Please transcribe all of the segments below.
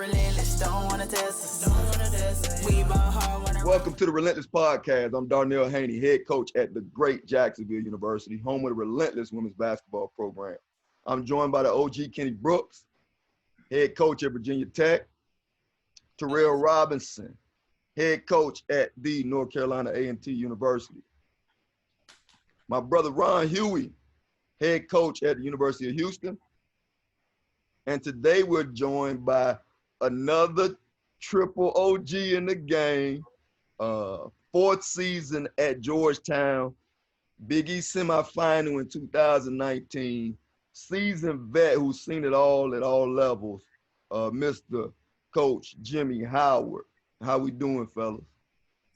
relentless, don't wanna test us. We ball hard. Welcome to the Relentless Podcast. I'm Darnell Haney, head coach at the great Jacksonville University, home of the Relentless women's basketball program. I'm joined by the OG Kenny Brooks, head coach at Virginia Tech, Terrell Robinson, head coach at the North Carolina A&T University. My brother Ron Hughey, head coach at the University of Houston. And today we're joined by another triple OG in the game, fourth season at Georgetown, Big East semifinal in 2019, seasoned vet who's seen it all at all levels, Mr. Coach Jimmy Howard. How we doing, fellas?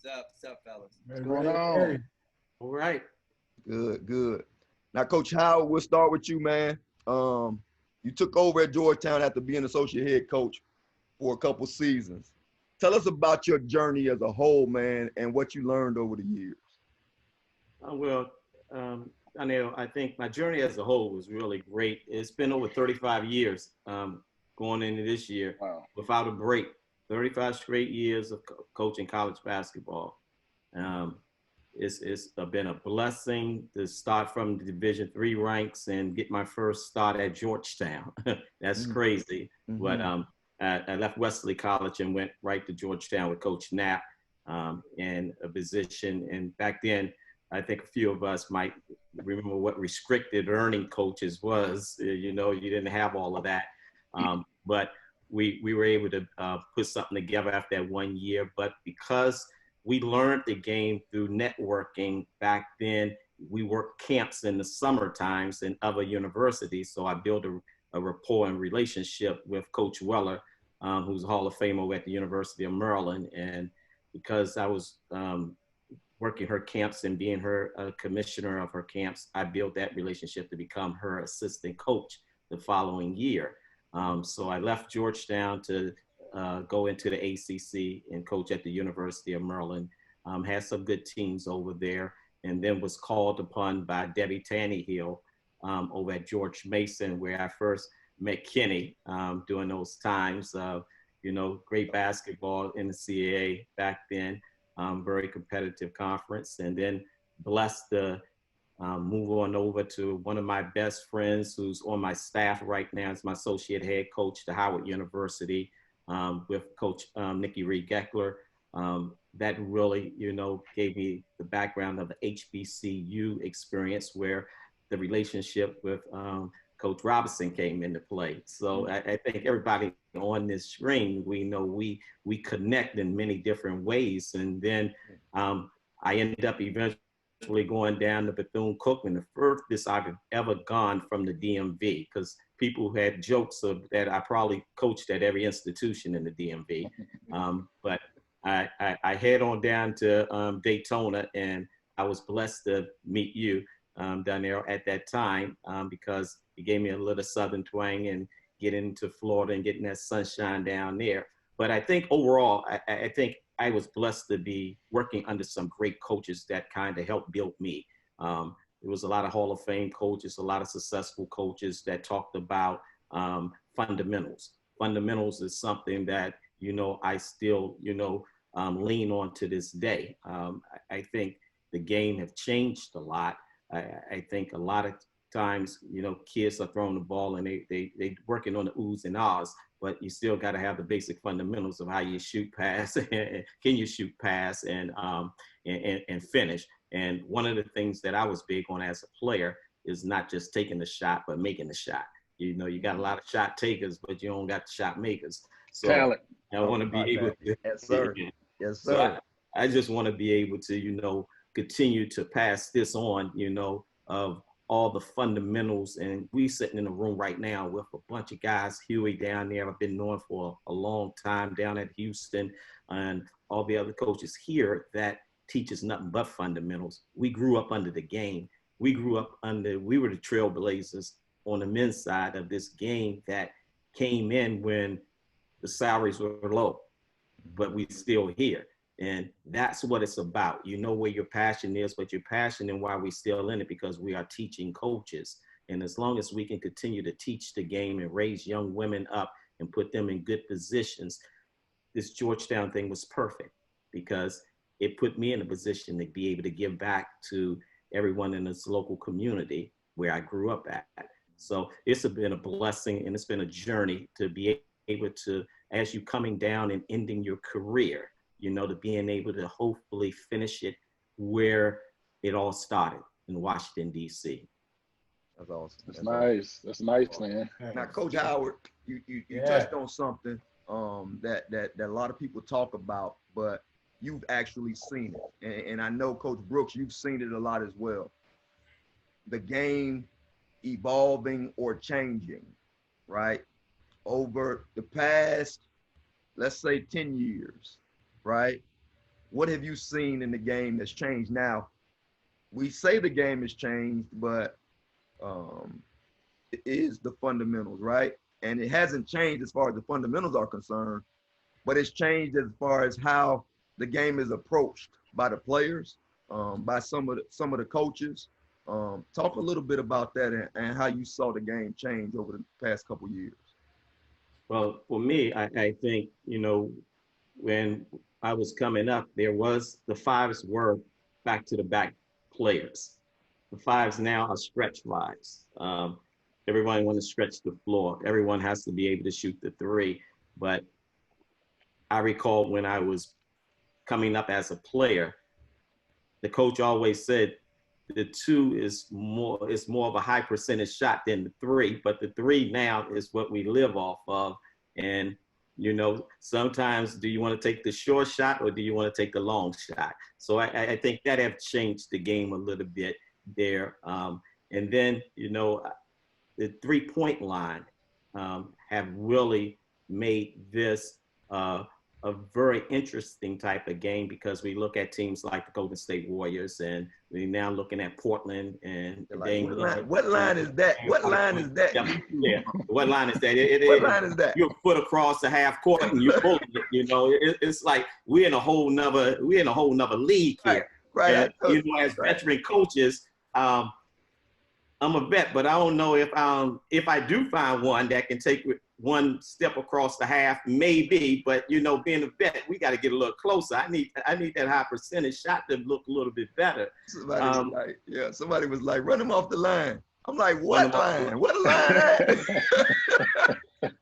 What's up, fellas? What's going on? All right. Good. Now, Coach Howard, we'll start with you, man. You took over at Georgetown after being associate head coach for a couple seasons. Tell us about your journey as a whole, man, and what you learned over the years. I think my journey as a whole was really great. It's been over 35 years going into this year. Wow. Without a break. 35 straight years of coaching college basketball. It's been a blessing to start from the Division III ranks and get my first start at Georgetown. That's crazy. Mm-hmm. But I left Wesley College and went right to Georgetown with Coach Knapp in a position. And back then, I think a few of us might remember what restricted earning coaches was. You didn't have all of that. But we were able to put something together after that 1 year. But because we learned the game through networking back then, we worked camps in the summer times in other universities. So I built a rapport and relationship with Coach Weller, who's a Hall of Famer at the University of Maryland. And because I was working her camps and being her commissioner of her camps, I built that relationship to become her assistant coach the following year. So I left Georgetown to go into the ACC and coach at the University of Maryland. Had some good teams over there, and then was called upon by Debbie Tannehill over at George Mason, where I first met Kenny during those times. Great basketball in the CAA back then, very competitive conference, and then blessed to move on over to one of my best friends who's on my staff right now as my associate head coach to Howard University with Coach Nikki Reed Geckler. That really, gave me the background of the HBCU experience where the relationship with Coach Robinson came into play. So I think everybody on this screen, we connect in many different ways. And then I ended up eventually going down to Bethune-Cookman, the furthest I've ever gone from the DMV, because people had jokes that I probably coached at every institution in the DMV. But I head on down to Daytona, and I was blessed to meet you down there at that time because it gave me a little Southern twang and getting into Florida and getting that sunshine down there. But I think overall, I think I was blessed to be working under some great coaches that kind of helped build me. There was a lot of Hall of Fame coaches, a lot of successful coaches that talked about fundamentals. Fundamentals is something that, I still, lean on to this day. I think the game have changed a lot. I think a lot of times, kids are throwing the ball and they working on the oohs and ahs, but you still got to have the basic fundamentals of how you shoot, pass, and can you shoot, pass, and finish. And one of the things that I was big on as a player is not just taking the shot, but making the shot. You got a lot of shot takers, but you don't got the shot makers. So talent. I want to be able to. Yes, sir. Yes, sir. So I just want to be able to, continue to pass this on, of all the fundamentals. And we sitting in a room right now with a bunch of guys, Hughey down there, I've been knowing for a long time down at Houston, and all the other coaches here that teaches nothing but fundamentals. We grew up under the game. We were the trailblazers on the men's side of this game that came in when the salaries were low, but we still here. And that's what it's about. You know where your passion is, but your passion and why we're still in it because we are teaching coaches. And as long as we can continue to teach the game and raise young women up and put them in good positions, this Georgetown thing was perfect because it put me in a position to be able to give back to everyone in this local community where I grew up at. So it's been a blessing and it's been a journey to be able to, as you coming down and ending your career, you know, to being able to hopefully finish it where it all started in Washington, D.C. That's awesome. That's nice. That's nice, man. Now, Coach Howard, you touched on something that a lot of people talk about, but you've actually seen it. And I know, Coach Brooks, you've seen it a lot as well. The game evolving or changing, right? Over the past, let's say 10 years, right? What have you seen in the game that's changed? Now, we say the game has changed, but it is the fundamentals, right? And it hasn't changed as far as the fundamentals are concerned, but it's changed as far as how the game is approached by the players, by some of the coaches. Talk a little bit about that and how you saw the game change over the past couple years. Well, for me, I think, you know, when I was coming up, the fives were back to the back players. The fives now are stretch fives. Everyone wants to stretch the floor. Everyone has to be able to shoot the three. But I recall when I was coming up as a player, the coach always said the two is more of a high percentage shot than the three, but the three now is what we live off of. And, you know, sometimes do you want to take the short shot or do you want to take the long shot? So I think that have changed the game a little bit there. And then, you know, the 3-point line have really made this a very interesting type of game because we look at teams like the Golden State Warriors and we're now looking at Portland and like, what line is that? What line is that? Yeah, what line is that? What line is that? You're a foot across the half court and you're pulling it. You know, it's like we're in a whole nother league here. Right. You know, as veteran coaches, I'm a vet, but I don't know if I do find one that can take one step across the half, maybe. But you know, being a vet, we got to get a little closer. I need that high percentage shot to look a little bit better. Somebody was like, run him off the line. I'm like, what line? What line at?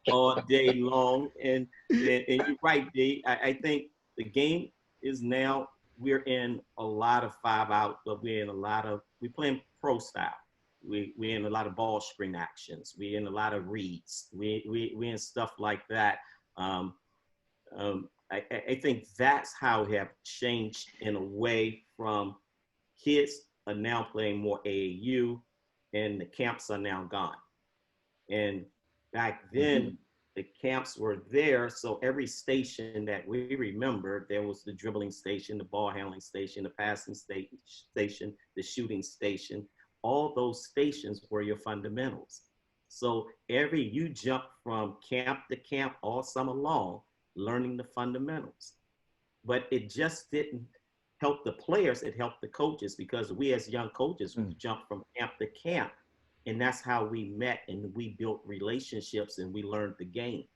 All day long, and you're right, D. I think the game is now we're in a lot of 5-out, but we're playing pro style. We're in a lot of ball screen actions. We're in a lot of reads. We're in stuff like that. I think that's how we have changed in a way from kids are now playing more AAU and the camps are now gone. And back then, the camps were there. So every station that we remember, there was the dribbling station, the ball handling station, the passing station, the shooting station. All those stations were your fundamentals. So you jump from camp to camp all summer long, learning the fundamentals. But it just didn't help the players, it helped the coaches because we as young coaches jumped from camp to camp. And that's how we met and we built relationships and we learned the game.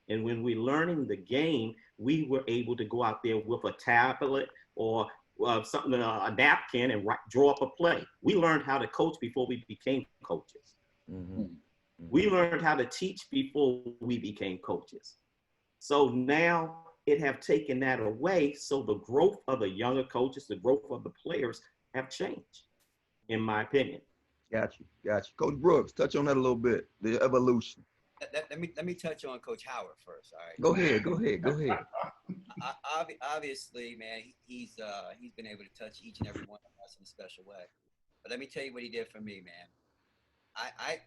And when we're learning the game, we were able to go out there with a tablet or something, a napkin, and draw up a play. We learned how to coach before we became coaches. We learned how to teach before we became coaches. So now it have taken that away. So the growth of the younger coaches, the growth of the players have changed, in my opinion. Got you. Coach Brooks, touch on that a little bit, the evolution. Let me touch on Coach Howard first. All right. Go ahead. Obviously, man, he's been able to touch each and every one of us in a special way. But let me tell you what he did for me, man.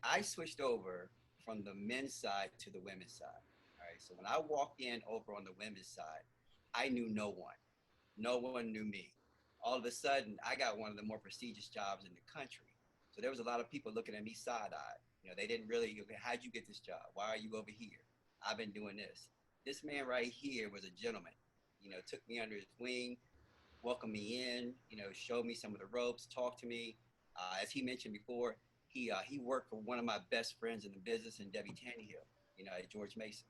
I switched over from the men's side to the women's side. All right. So when I walked in over on the women's side, I knew no one. No one knew me. All of a sudden, I got one of the more prestigious jobs in the country. So there was a lot of people looking at me side-eyed. You know, they didn't really, how'd you get this job? Why are you over here? I've been doing this. This man right here was a gentleman. You know, took me under his wing, welcomed me in, you know, showed me some of the ropes, talked to me. As he mentioned before, he worked for one of my best friends in the business, and Debbie Tannehill, you know, at George Mason.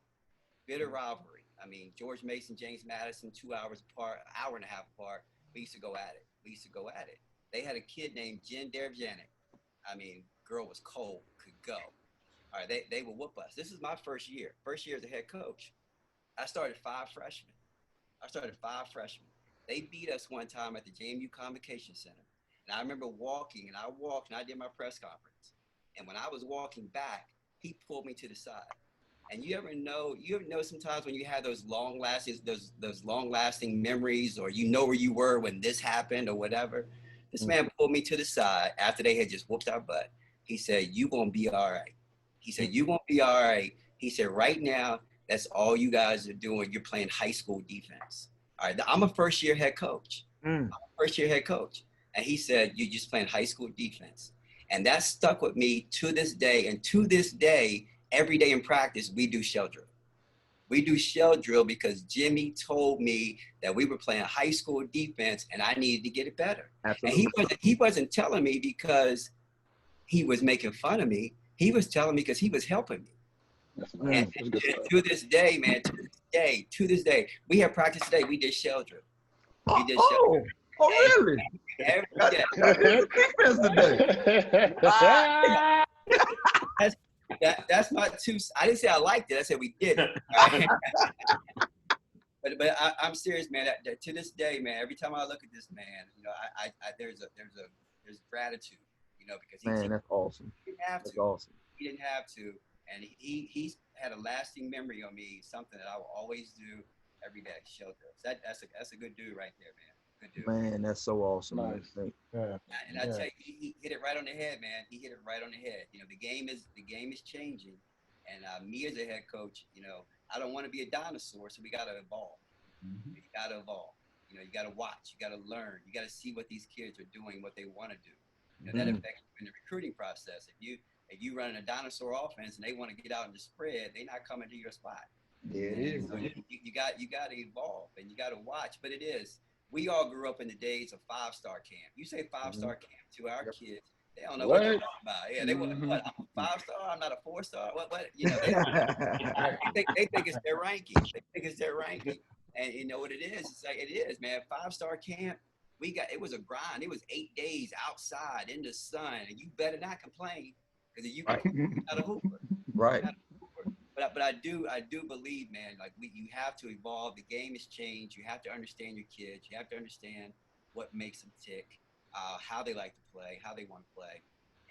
bitter rivalry. I mean, George Mason, James Madison, 2 hours apart, hour and a half apart. We used to go at it. They had a kid named Jen Derevjanik. I mean, girl was cold, could go. All right, they would whoop us. This is my first year as a head coach. I started five freshmen. They beat us one time at the JMU Convocation Center. And I remember walking, and I did my press conference. And when I was walking back, he pulled me to the side. And you ever know sometimes when you have those long lasting memories, or you know where you were when this happened or whatever. This man pulled me to the side after they had just whooped our butt. He said, "You gonna be all right." He said, "You gonna be all right." He said, "Right now, that's all you guys are doing. You're playing high school defense." All right, I'm a first year head coach. And he said, "You're just playing high school defense." And that stuck with me to this day. And to this day, every day in practice, we do shell drill. We do shell drill because Jimmy told me that we were playing high school defense and I needed to get it better. Absolutely. And he wasn't telling me because he was making fun of me. He was telling me because he was helping me. And to this day, man, to this day, we have practice today. We did shell drill. Oh, really? Every day. Defense today. That's not too. I didn't say I liked it. I said we did it. Right? but I'm serious, man. That to this day, man. Every time I look at this man, you know, there's gratitude, you know, because that's awesome. He didn't have to. That's awesome. He didn't have to, and he's had a lasting memory on me. Something that I will always do every day. Shell drills. That's a good dude right there, man. Good dude. Man, that's so awesome. Nice. And I tell you, he hit it right on the head, man. He hit it right on the head. You know, the game is changing, and me as a head coach, you know, I don't want to be a dinosaur, so we got to evolve. You got to evolve. You know, you got to watch, you got to learn, you got to see what these kids are doing, what they want to do. You know, that affects you in the recruiting process. If you running a dinosaur offense and they want to get out in the spread, they're not coming to your spot. Yeah, it is. So you got to evolve and you got to watch. But it is. We all grew up in the days of 5-star camp. You say 5-star camp to our kids, they don't know what you're talking about. Yeah, they want what? I'm a 5-star. I'm not a 4-star. What? You know, they think it's their ranking. And you know what it is? It's like it is, man. 5-star camp. It was a grind. It was 8 days outside in the sun, and you better not complain because you got a hooper. Right. But I do believe, man, like you have to evolve. The game has changed. You have to understand your kids. You have to understand what makes them tick, how they like to play, how they want to play,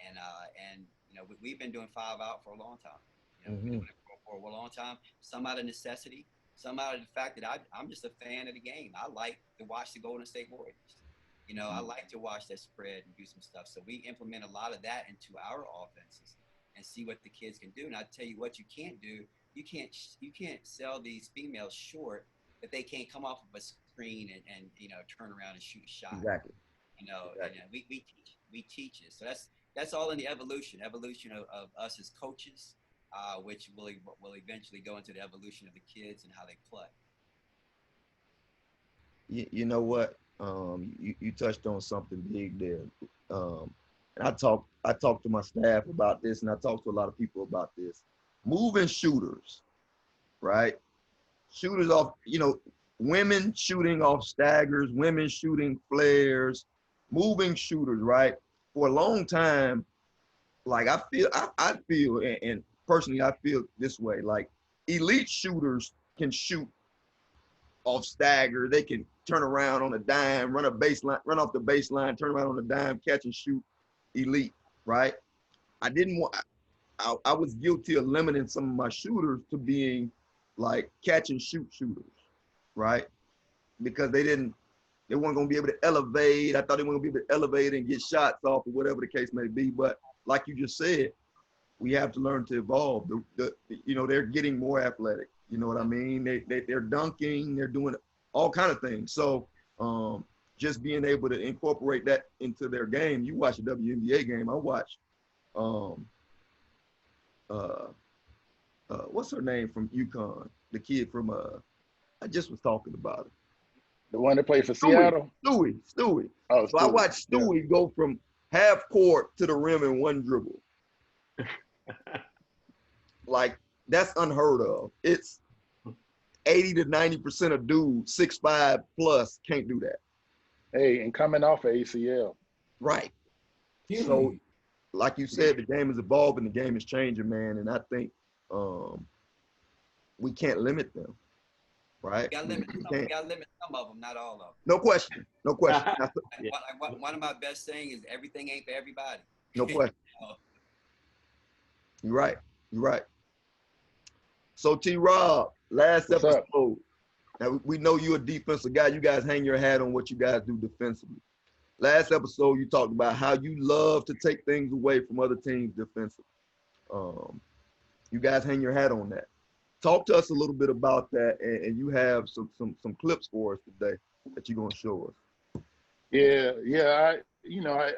and you know we've been doing 5 out for a long time. You know, we've been doing it for a long time. Some out of necessity, some out of the fact that I'm just a fan of the game. I like to watch the Golden State Warriors. You know, I like to watch that spread and do some stuff. So we implement a lot of that into our offenses and see what the kids can do. And I tell you what you can't do. You can't sell these females short if they can't come off of a screen and you know, turn around and shoot a shot. Exactly. You know, exactly. And we teach it. So that's all in the evolution of us as coaches, which will eventually go into the evolution of the kids and how they play. You know what? You touched on something big there. And I talked to my staff about this, and I talked to a lot of people about this. Moving shooters, right? Shooters off, you know, women shooting off staggers, women shooting flares, moving shooters, right? For a long time, like I feel, and personally I feel this way, like elite shooters can shoot off stagger. They can turn around on a dime, run off the baseline, turn around on a dime, catch and shoot. Elite, right? I was guilty of limiting some of my shooters to being like catch and shoot shooters, right? Because they weren't gonna be able to elevate. I thought they weren't gonna be able to elevate and get shots off or whatever the case may be. But like you just said, we have to learn to evolve. You know, they're getting more athletic. You know what I mean? They're dunking, they're doing all kind of things. So just being able to incorporate that into their game. You watch a WNBA game. I watch, what's her name from UConn? The kid from, I just was talking about it. The one that played for Seattle? Stewie. Oh, so I watched Stewie go from half court to the rim in one dribble. Like, that's unheard of. 80 to 90% of dudes 6'5" plus can't do that. Hey, and coming off of ACL. Right. So, like you said, the game is evolving, the game is changing, man, and I think we can't limit them. Right? We gotta limit some of them, not all of them. No question. No question. Yeah. One of my best saying is everything ain't for everybody. No question. You're right. You're right. So T-Rob, last What's episode, up? now we know you're a defensive guy. You guys hang your hat on what you guys do defensively. Last episode, you talked about how you love to take things away from other teams defensively. You guys hang your hat on that. Talk to us a little bit about that, and you have some clips for us today that you're gonna show us. Yeah.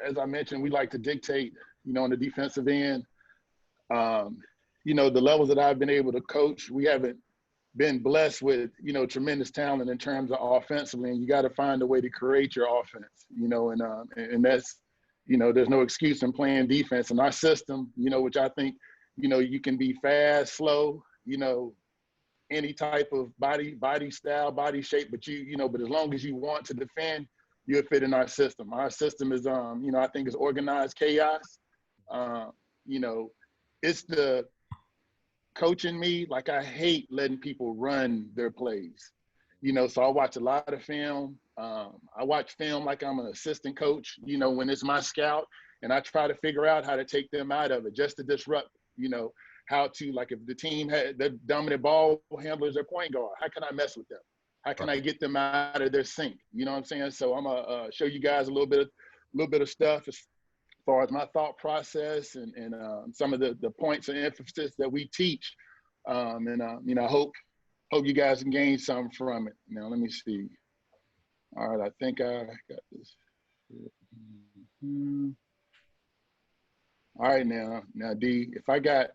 As I mentioned, we like to dictate, on the defensive end. The levels that I've been able to coach, we haven't been blessed with, tremendous talent in terms of offensively, and you got to find a way to create your offense, and that's, there's no excuse in playing defense. And our system, which I think, you can be fast, slow, any type of body style, body shape, but but as long as you want to defend, you'll fit in our system. Our system is, I think is organized chaos. It's the coaching me, like I hate letting people run their plays, so I watch a lot of film. I watch film like I'm an assistant coach, when it's my scout, and I try to figure out how to take them out of it just to disrupt, how to, like, if the team had the dominant ball handlers or point guard, how can I mess with them? How can I get them out of their sync? You know what I'm saying? So I'm gonna show you guys a little bit of stuff as far as my thought process and some of the points of emphasis that we teach. I hope you guys can gain something from it. Now, let me see. All right, I think I got this. All right, now D, if I got,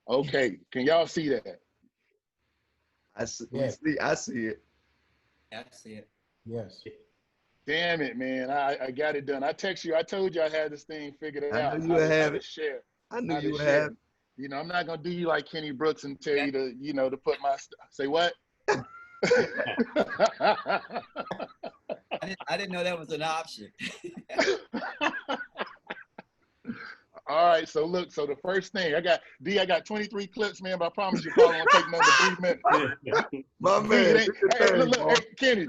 okay, can y'all see that? I see it. Yeah, I see it. Yes. Damn it, man. I got it done. I text you. I told you I had this thing figured out. I knew you would have it. Share. I knew you would have it. I'm not going to do you like Kenny Brooks and tell you to, to put my, say what? I didn't know that was an option. All right, so look, so the first thing, I got 23 clips, man, but I promise you probably won't take another 3 minutes. My man. Kenny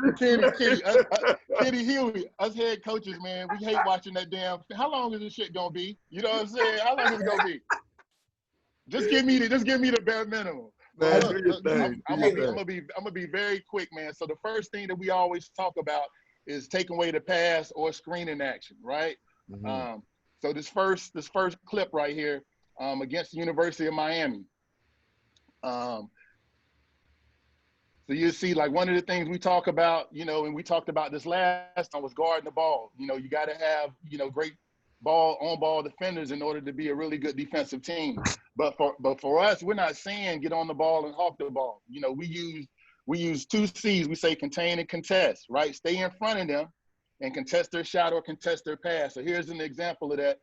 Hughey, us head coaches, man, we hate watching that damn, how long is this shit gonna be? You know what I'm saying? How long is it gonna be? Just give me the bare minimum. Man, I'm gonna be very quick, man. So the first thing that we always talk about is taking away the pass or screening action, right? Mm-hmm. So this first clip right here, against the University of Miami. So you see, like, one of the things we talk about, and we talked about this last time, was guarding the ball. You got to have, great on-ball defenders in order to be a really good defensive team. But for us, we're not saying get on the ball and hawk the ball. We use 2 C's. We say contain and contest, right? Stay in front of them and contest their shot or contest their pass. So here's an example of that.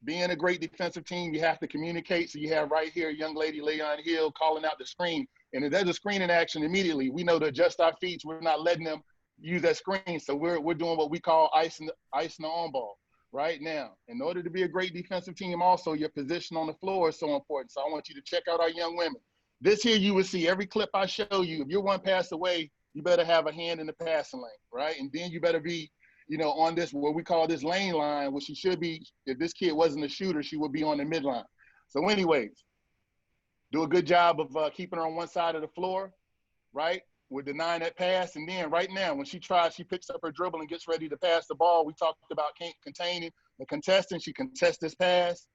Being a great defensive team, you have to communicate. So you have right here, young lady Leon Hill calling out the screen. And if there's a screen in action immediately, we know to adjust our feet. We're not letting them use that screen. So we're doing what we call icing the on ball right now. In order to be a great defensive team, also your position on the floor is so important. So I want you to check out our young women. This here, you will see every clip I show you. If you're one pass away, you better have a hand in the passing lane, right? And then you better be, on this, what we call this lane line, which she should be, if this kid wasn't a shooter, she would be on the midline. So anyways, do a good job of keeping her on one side of the floor, right? We're denying that pass. And then right now, when she picks up her dribble and gets ready to pass the ball, we talked about containing and contesting. She contests this pass,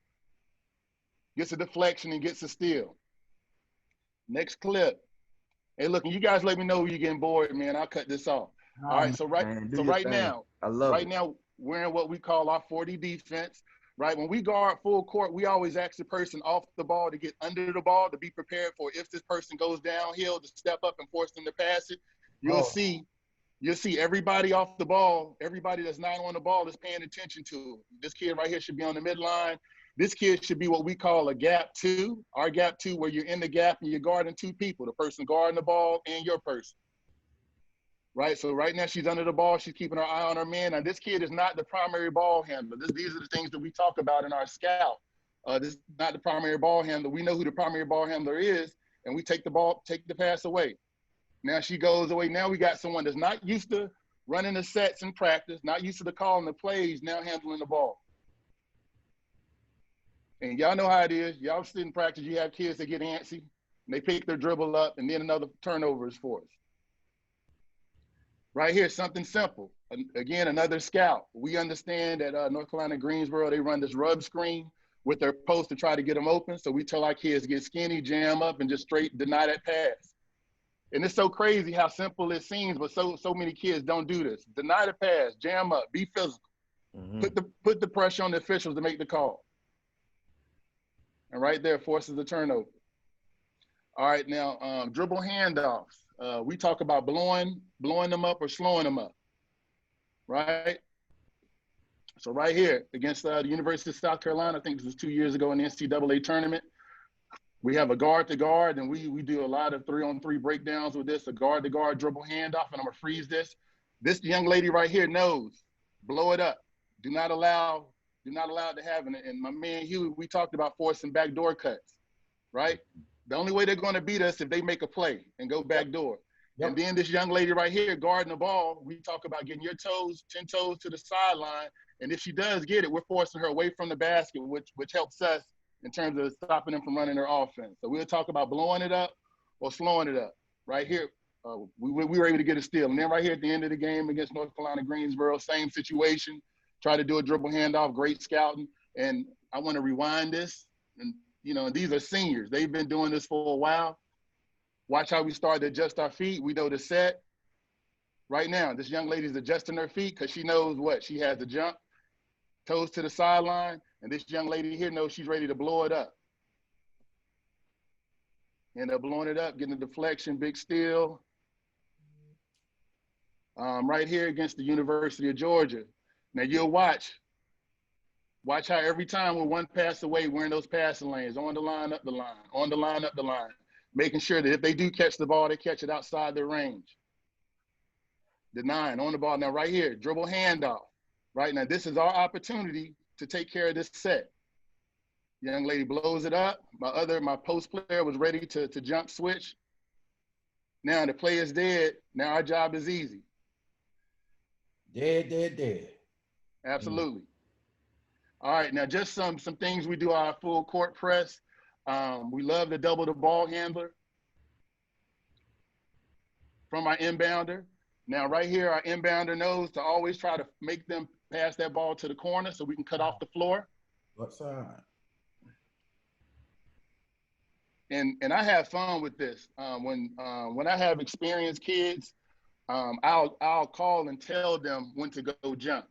gets a deflection, and gets a steal. Next clip. Hey, look, you guys let me know when you're getting bored, man. I'll cut this off. All right, so now, we're in what we call our 40 defense, right? When we guard full court, we always ask the person off the ball to get under the ball to be prepared for if this person goes downhill to step up and force them to pass it. You'll see everybody off the ball, everybody that's not on the ball is paying attention to it. This kid right here should be on the midline. This kid should be what we call a gap two, our gap two, where you're in the gap and you're guarding two people, the person guarding the ball and your person. Right, so right now she's under the ball. She's keeping her eye on her man. Now this kid is not the primary ball handler. These are the things that we talk about in our scout. This is not the primary ball handler. We know who the primary ball handler is, and we take the pass away. Now she goes away. Now we got someone that's not used to running the sets in practice, not used to the calling the plays, now handling the ball. And y'all know how it is. Y'all sit in practice, you have kids that get antsy, and they pick their dribble up, and then another turnover is forced. Right here, something simple. Again, another scout. We understand that North Carolina, Greensboro, they run this rub screen with their post to try to get them open. So we tell our kids to get skinny, jam up, and just straight deny that pass. And it's so crazy how simple it seems, but so many kids don't do this. Deny the pass, jam up, be physical. Put the pressure on the officials to make the call. And right there forces the turnover. All right, now dribble handoffs. We talk about blowing them up or slowing them up, right? So right here against the University of South Carolina, I think this was 2 years ago in the NCAA tournament, we have a guard to guard, and we do a lot of 3-on-3 breakdowns with this, a guard to guard dribble handoff, and I'm gonna freeze this. This young lady right here knows, blow it up. Do not allow it to happen. And my man Hughey, we talked about forcing backdoor cuts, right? The only way they're going to beat us if they make a play and go backdoor. Yep. And then this young lady right here guarding the ball, we talk about getting your toes, 10 toes to the sideline. And if she does get it, we're forcing her away from the basket, which helps us in terms of stopping them from running their offense. So we'll talk about blowing it up or slowing it up. Right here, we were able to get a steal. And then right here at the end of the game against North Carolina, Greensboro, same situation. Try to do a dribble handoff, great scouting. And I want to rewind this. And, you know, these are seniors. They've been doing this for a while. Watch how we start to adjust our feet. We know the set. Right now, this young lady's adjusting her feet because she knows what? She has to jump, toes to the sideline. And this young lady here knows she's ready to blow it up. End up blowing it up, getting a deflection, big steal. Right here against the University of Georgia. Now you'll watch how every time we're one pass away, we're in those passing lanes, on the line, up the line, on the line, up the line, making sure that if they do catch the ball, they catch it outside their range. Denying on the ball. Now right here, dribble handoff. Right now, this is our opportunity to take care of this set. Young lady blows it up. My post player was ready to jump switch. Now the play is dead. Now our job is easy. Dead. Absolutely. All right, now just some things we do our full court press. We love to double the ball handler from our inbounder. Now right here, our inbounder knows to always try to make them pass that ball to the corner so we can cut off the floor. What side? And I have fun with this. When I have experienced kids, I'll call and tell them when to go jump.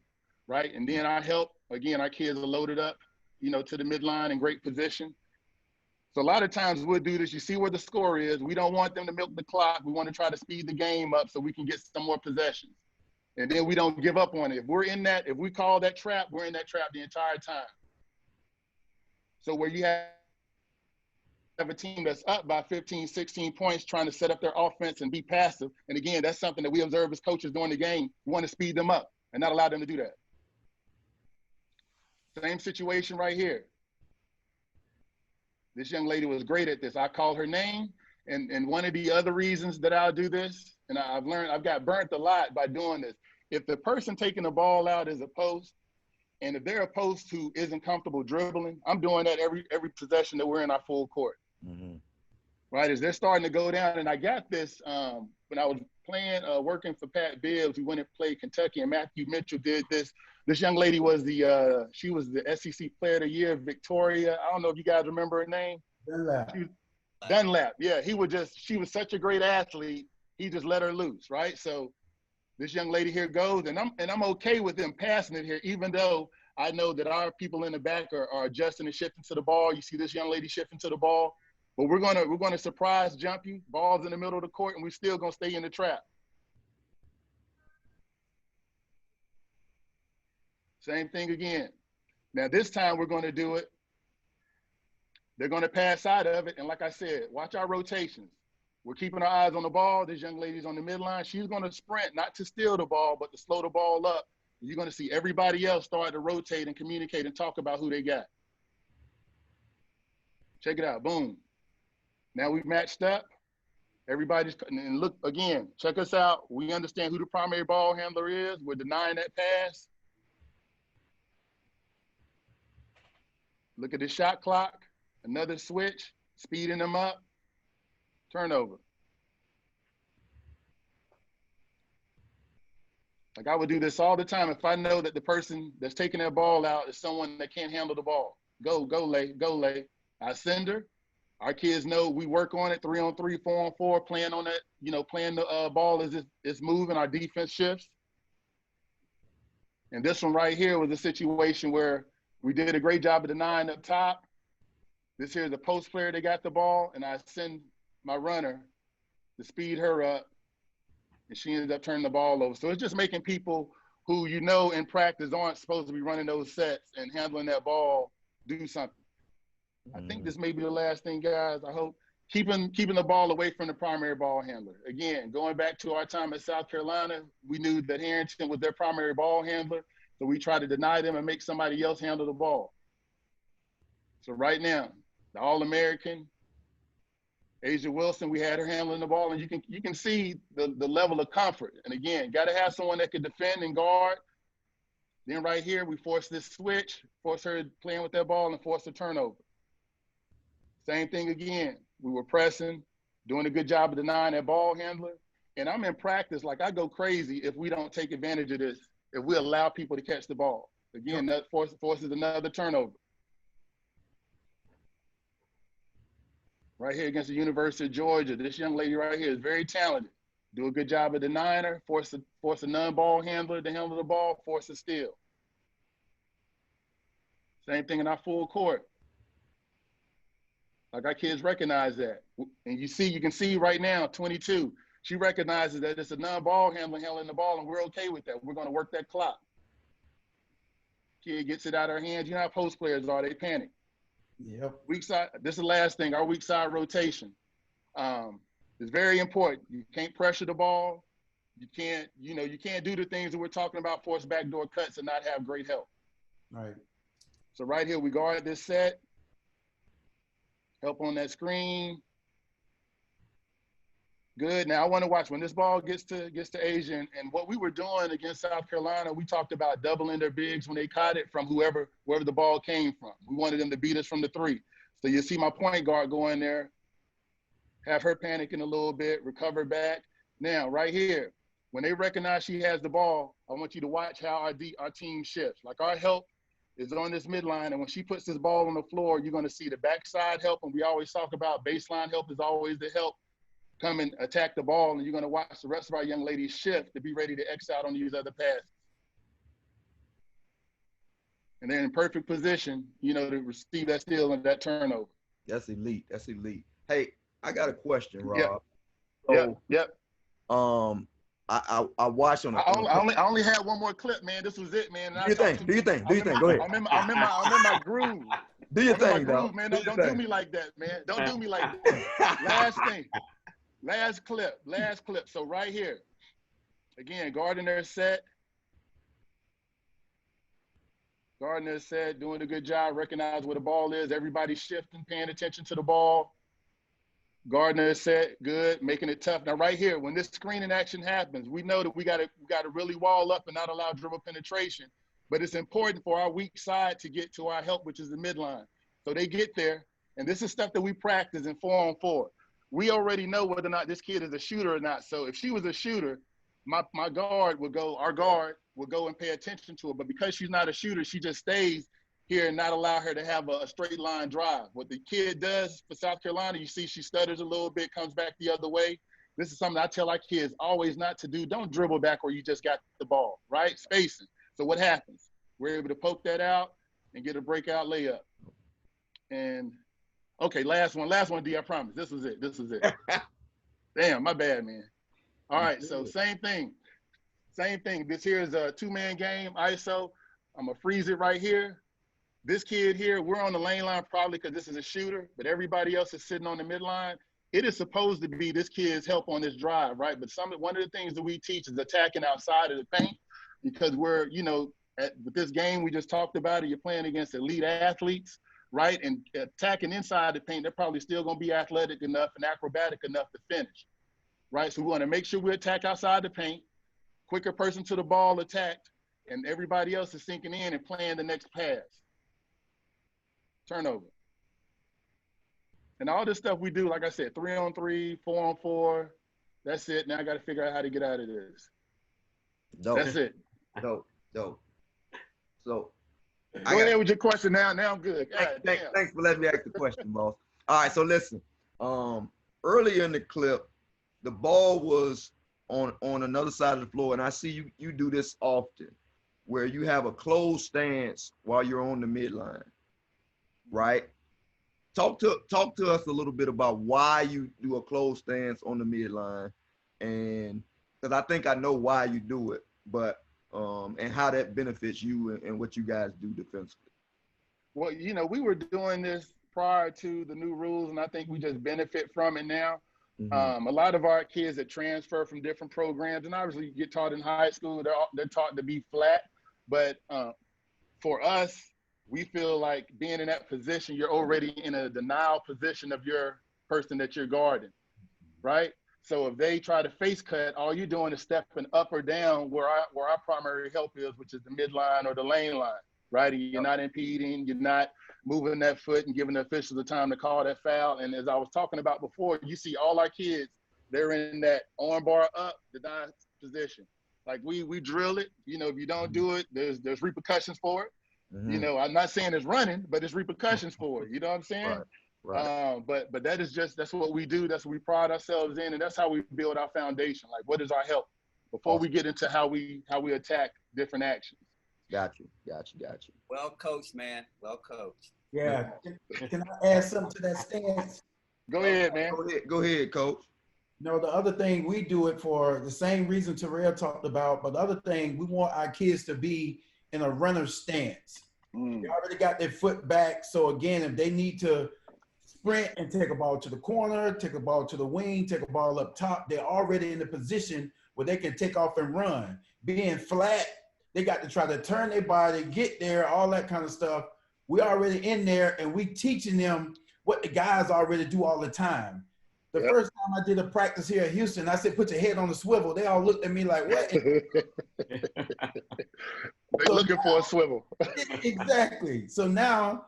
Right, and then I help, again, our kids are loaded up, you know, to the midline in great position. So a lot of times we'll do this. You see where the score is. We don't want them to milk the clock. We want to try to speed the game up so we can get some more possessions. And then we don't give up on it. If we call that trap, we're in that trap the entire time. So where you have a team that's up by 15, 16 points trying to set up their offense and be passive. And again, that's something that we observe as coaches during the game. We want to speed them up and not allow them to do that. Same situation right here. This young lady was great at this. I called her name, and one of the other reasons that I'll do this, and I've got burnt a lot by doing this. If the person taking the ball out is a post, and if they're a post who isn't comfortable dribbling, I'm doing that every possession that we're in our full court. Mm-hmm. Right, as they're starting to go down, and I got this when I was working for Pat Bibbs. We went and played Kentucky, and Matthew Mitchell did this. This young lady was she was the SEC Player of the Year, Victoria. I don't know if you guys remember her name. Dunlap. Yeah, she was such a great athlete. He just let her loose, right? So this young lady here goes, and I'm okay with them passing it here, even though I know that our people in the back are adjusting and shifting to the ball. You see this young lady shifting to the ball, but we're gonna surprise jump you. Ball's in the middle of the court, and we're still gonna stay in the trap. Same thing again. Now this time we're going to do it They're going to pass out of it. And like I said, watch our rotations. We're keeping our eyes on the ball. This young lady's on the midline. She's going to sprint, not to steal the ball, but to slow the ball up. You're going to see everybody else start to rotate and communicate and talk about who they got. Check it out. Boom. Now we've matched up. Everybody's, and look, again, check us out. We understand who the primary ball handler is. We're denying that pass. Look at the shot clock. Another switch, speeding them up. Turnover. Like, I would do this all the time if I know that the person that's taking that ball out is someone that can't handle the ball. Go, Lay, go, Lay. I send her. Our kids know we work on it, 3-on-3, 4-on-4, playing on that, you know, playing the ball as it's moving, our defense shifts. And this one right here was a situation where we did a great job of denying up top. This here is a post player that got the ball, and I send my runner to speed her up, and she ended up turning the ball over. So it's just making people who you know in practice aren't supposed to be running those sets and handling that ball do something. I think this may be the last thing, guys. I hope keeping the ball away from the primary ball handler. Again, going back to our time at South Carolina, we knew that Harrington was their primary ball handler, so we tried to deny them and make somebody else handle the ball. So right now, the All-American, Asia Wilson, we had her handling the ball, and you can see the level of comfort. And again, got to have someone that can defend and guard. Then right here, we force this switch, force her playing with that ball, and force a turnover. Same thing again. We were pressing, doing a good job of denying that ball handler. And I'm in practice, like I go crazy if we don't take advantage of this, if we allow people to catch the ball. Again, that forces another turnover. Right here against the University of Georgia, this young lady right here is very talented. Do a good job of denying her, force a non-ball handler to handle the ball, force a steal. Same thing in our full court. Like, our kids recognize that. And you can see right now, 22, she recognizes that it's a non-ball handler handling the ball, and we're okay with that. We're going to work that clock. Kid gets it out of her hands. You know how post players are, they panic. Yep. Weak side, this is the last thing, our weak side rotation. It's very important. You can't pressure the ball. You can't do the things that we're talking about, force backdoor cuts and not have great help. Right. So right here, we guard this set. Help on that screen. Good. Now I want to watch when this ball gets to Asia, and what we were doing against South Carolina, we talked about doubling their bigs when they caught it from wherever the ball came from. We wanted them to beat us from the three. So you see my point guard go in there, have her panicking a little bit, recover back. Now right here, when they recognize she has the ball, I want you to watch how our team shifts. Like, our help is on this midline, and when she puts this ball on the floor, you're going to see the backside help, and we always talk about baseline help is always the help. Come and attack the ball, and you're going to watch the rest of our young ladies shift to be ready to X out on these other passes. And they're in perfect position, to receive that steal and that turnover. That's elite. That's elite. Hey, I got a question, Rob. Yep. I watched on. I only had one more clip, man. This was it, man. Do your thing. Go ahead. I'm in my groove. Do your thing, though. Man. Don't do me like that, man. Don't do me like that. Last thing. Last clip. So right here, again, guarding their set, doing a good job, recognize where the ball is. Everybody's shifting, paying attention to the ball. Guarding their set, good, making it tough. Now right here, when this screening action happens, we know that we got to really wall up and not allow dribble penetration. But it's important for our weak side to get to our help, which is the midline. So they get there, and this is stuff that we practice in 4-on-4. We already know whether or not this kid is a shooter or not. So if she was a shooter, our guard would go and pay attention to her. But because she's not a shooter, she just stays here and not allow her to have a straight line drive. What the kid does for South Carolina, you see she stutters a little bit, comes back the other way. This is something I tell our kids always not to do. Don't dribble back where you just got the ball, right? Spacing. So what happens? We're able to poke that out and get a breakout layup. And okay, last one, D, I promise. This was it. Damn, my bad, man. All right, so same thing. This here is a two-man game, ISO. I'm going to freeze it right here. this kid here, we're on the lane line probably because this is a shooter, but everybody else is sitting on the midline. It is supposed to be this kid's help on this drive, right? But one of the things that we teach is attacking outside of the paint, because we're, with this game we just talked about it, you're playing against elite athletes, right? And attacking inside the paint, they're probably still going to be athletic enough and acrobatic enough to finish, right? So we want to make sure we attack outside the paint, quicker person to the ball attacked, and everybody else is sinking in and playing the next pass. Turnover. And all this stuff we do, like I said, 3-on-3, 4-on-4, that's it. Now I got to figure out how to get out of this. Dope. That's it. Dope. So, go ahead with your question now. Now I'm good. Thanks for letting me ask the question, boss. All right, so listen. Earlier in the clip, the ball was on another side of the floor, and I see you do this often, where you have a closed stance while you're on the midline, right? Talk to us a little bit about why you do a closed stance on the midline, and because I think I know why you do it, but and how that benefits you and what you guys do defensively. Well, we were doing this prior to the new rules, and I think we just benefit from it now. Mm-hmm. A lot of our kids that transfer from different programs, and obviously get taught in high school, they're taught to be flat, but for us, we feel like being in that position, you're already in a denial position of your person that you're guarding, right? So if they try to face cut, all you're doing is stepping up or down where our primary help is, which is the midline or the lane line, right? And you're not impeding, you're not moving that foot and giving the officials the time to call that foul. And as I was talking about before, you see all our kids, they're in that arm bar up, deny position. Like we drill it, if you don't do it, there's repercussions for it. Mm-hmm. I'm not saying it's running, but it's repercussions for it. You know what I'm saying? Right. But that's what we do. That's what we pride ourselves in, and that's how we build our foundation. Like, what is our help before we get into how we attack different actions. Got you. Well coached, man. Well coached. Yeah. Can I add something to that stance? Go ahead, man. Go ahead, coach. No, the other thing, we do it for the same reason Terrell talked about, but the other thing, we want our kids to be in a runner stance. They already got their foot back. So again, if they need to sprint and take a ball to the corner, take a ball to the wing, take a ball up top, they're already in the position where they can take off and run. Being flat, they got to try to turn their body, get there, all that kind of stuff. We're already in there, and we teaching them what the guys already do all the time. The first time I did a practice here at Houston, I said, put your head on the swivel. They all looked at me like, what? They're looking for a swivel. Exactly. So now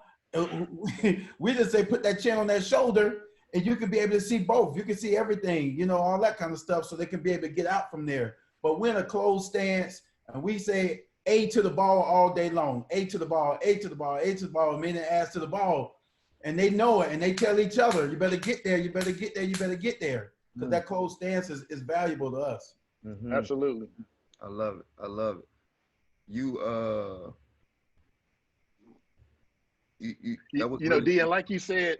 we just say, put that chin on that shoulder, and you can be able to see both. You can see everything, all that kind of stuff, so they can be able to get out from there. But we're in a closed stance, and we say A to the ball all day long. A to the ball, A to the ball, A to the ball, meaning ass to the ball. And they know it, and they tell each other, you better get there, you better get there, you better get there. Because that closed stance is valuable to us. Mm-hmm. Absolutely. I love it. D, and like you said,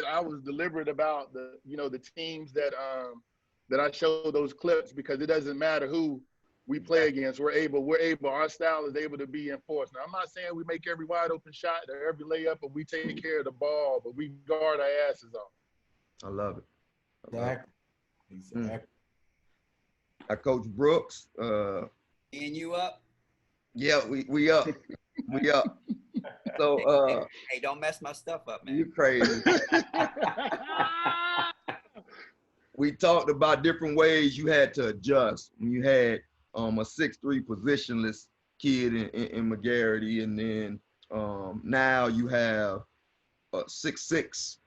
I was deliberate about the teams that I show those clips, because it doesn't matter who we play against. We're able, our style is able to be enforced. Now, I'm not saying we make every wide open shot or every layup, but we take care of the ball, but we guard our asses off. I love it. Exactly. Coach Brooks. And you up? Yeah, we up. We up. So hey, don't mess my stuff up, man. You crazy. We talked about different ways you had to adjust when you had a 6'3" positionless kid in McGarity, and then now you have a 6'6"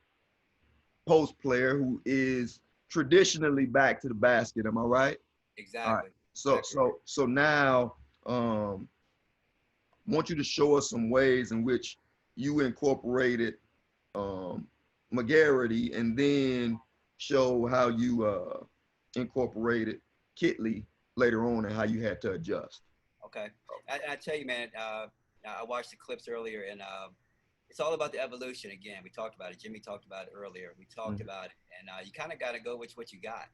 post player who is traditionally back to the basket. Am I right? Exactly. Right. So now I want you to show us some ways in which you incorporated McGarity, and then show how you incorporated Kitley later on and how you had to adjust. Okay. I tell you, man, I watched the clips earlier, and it's all about the evolution again. We talked about it. Jimmy talked about it earlier. We talked about it. And you kind of got to go with what you got.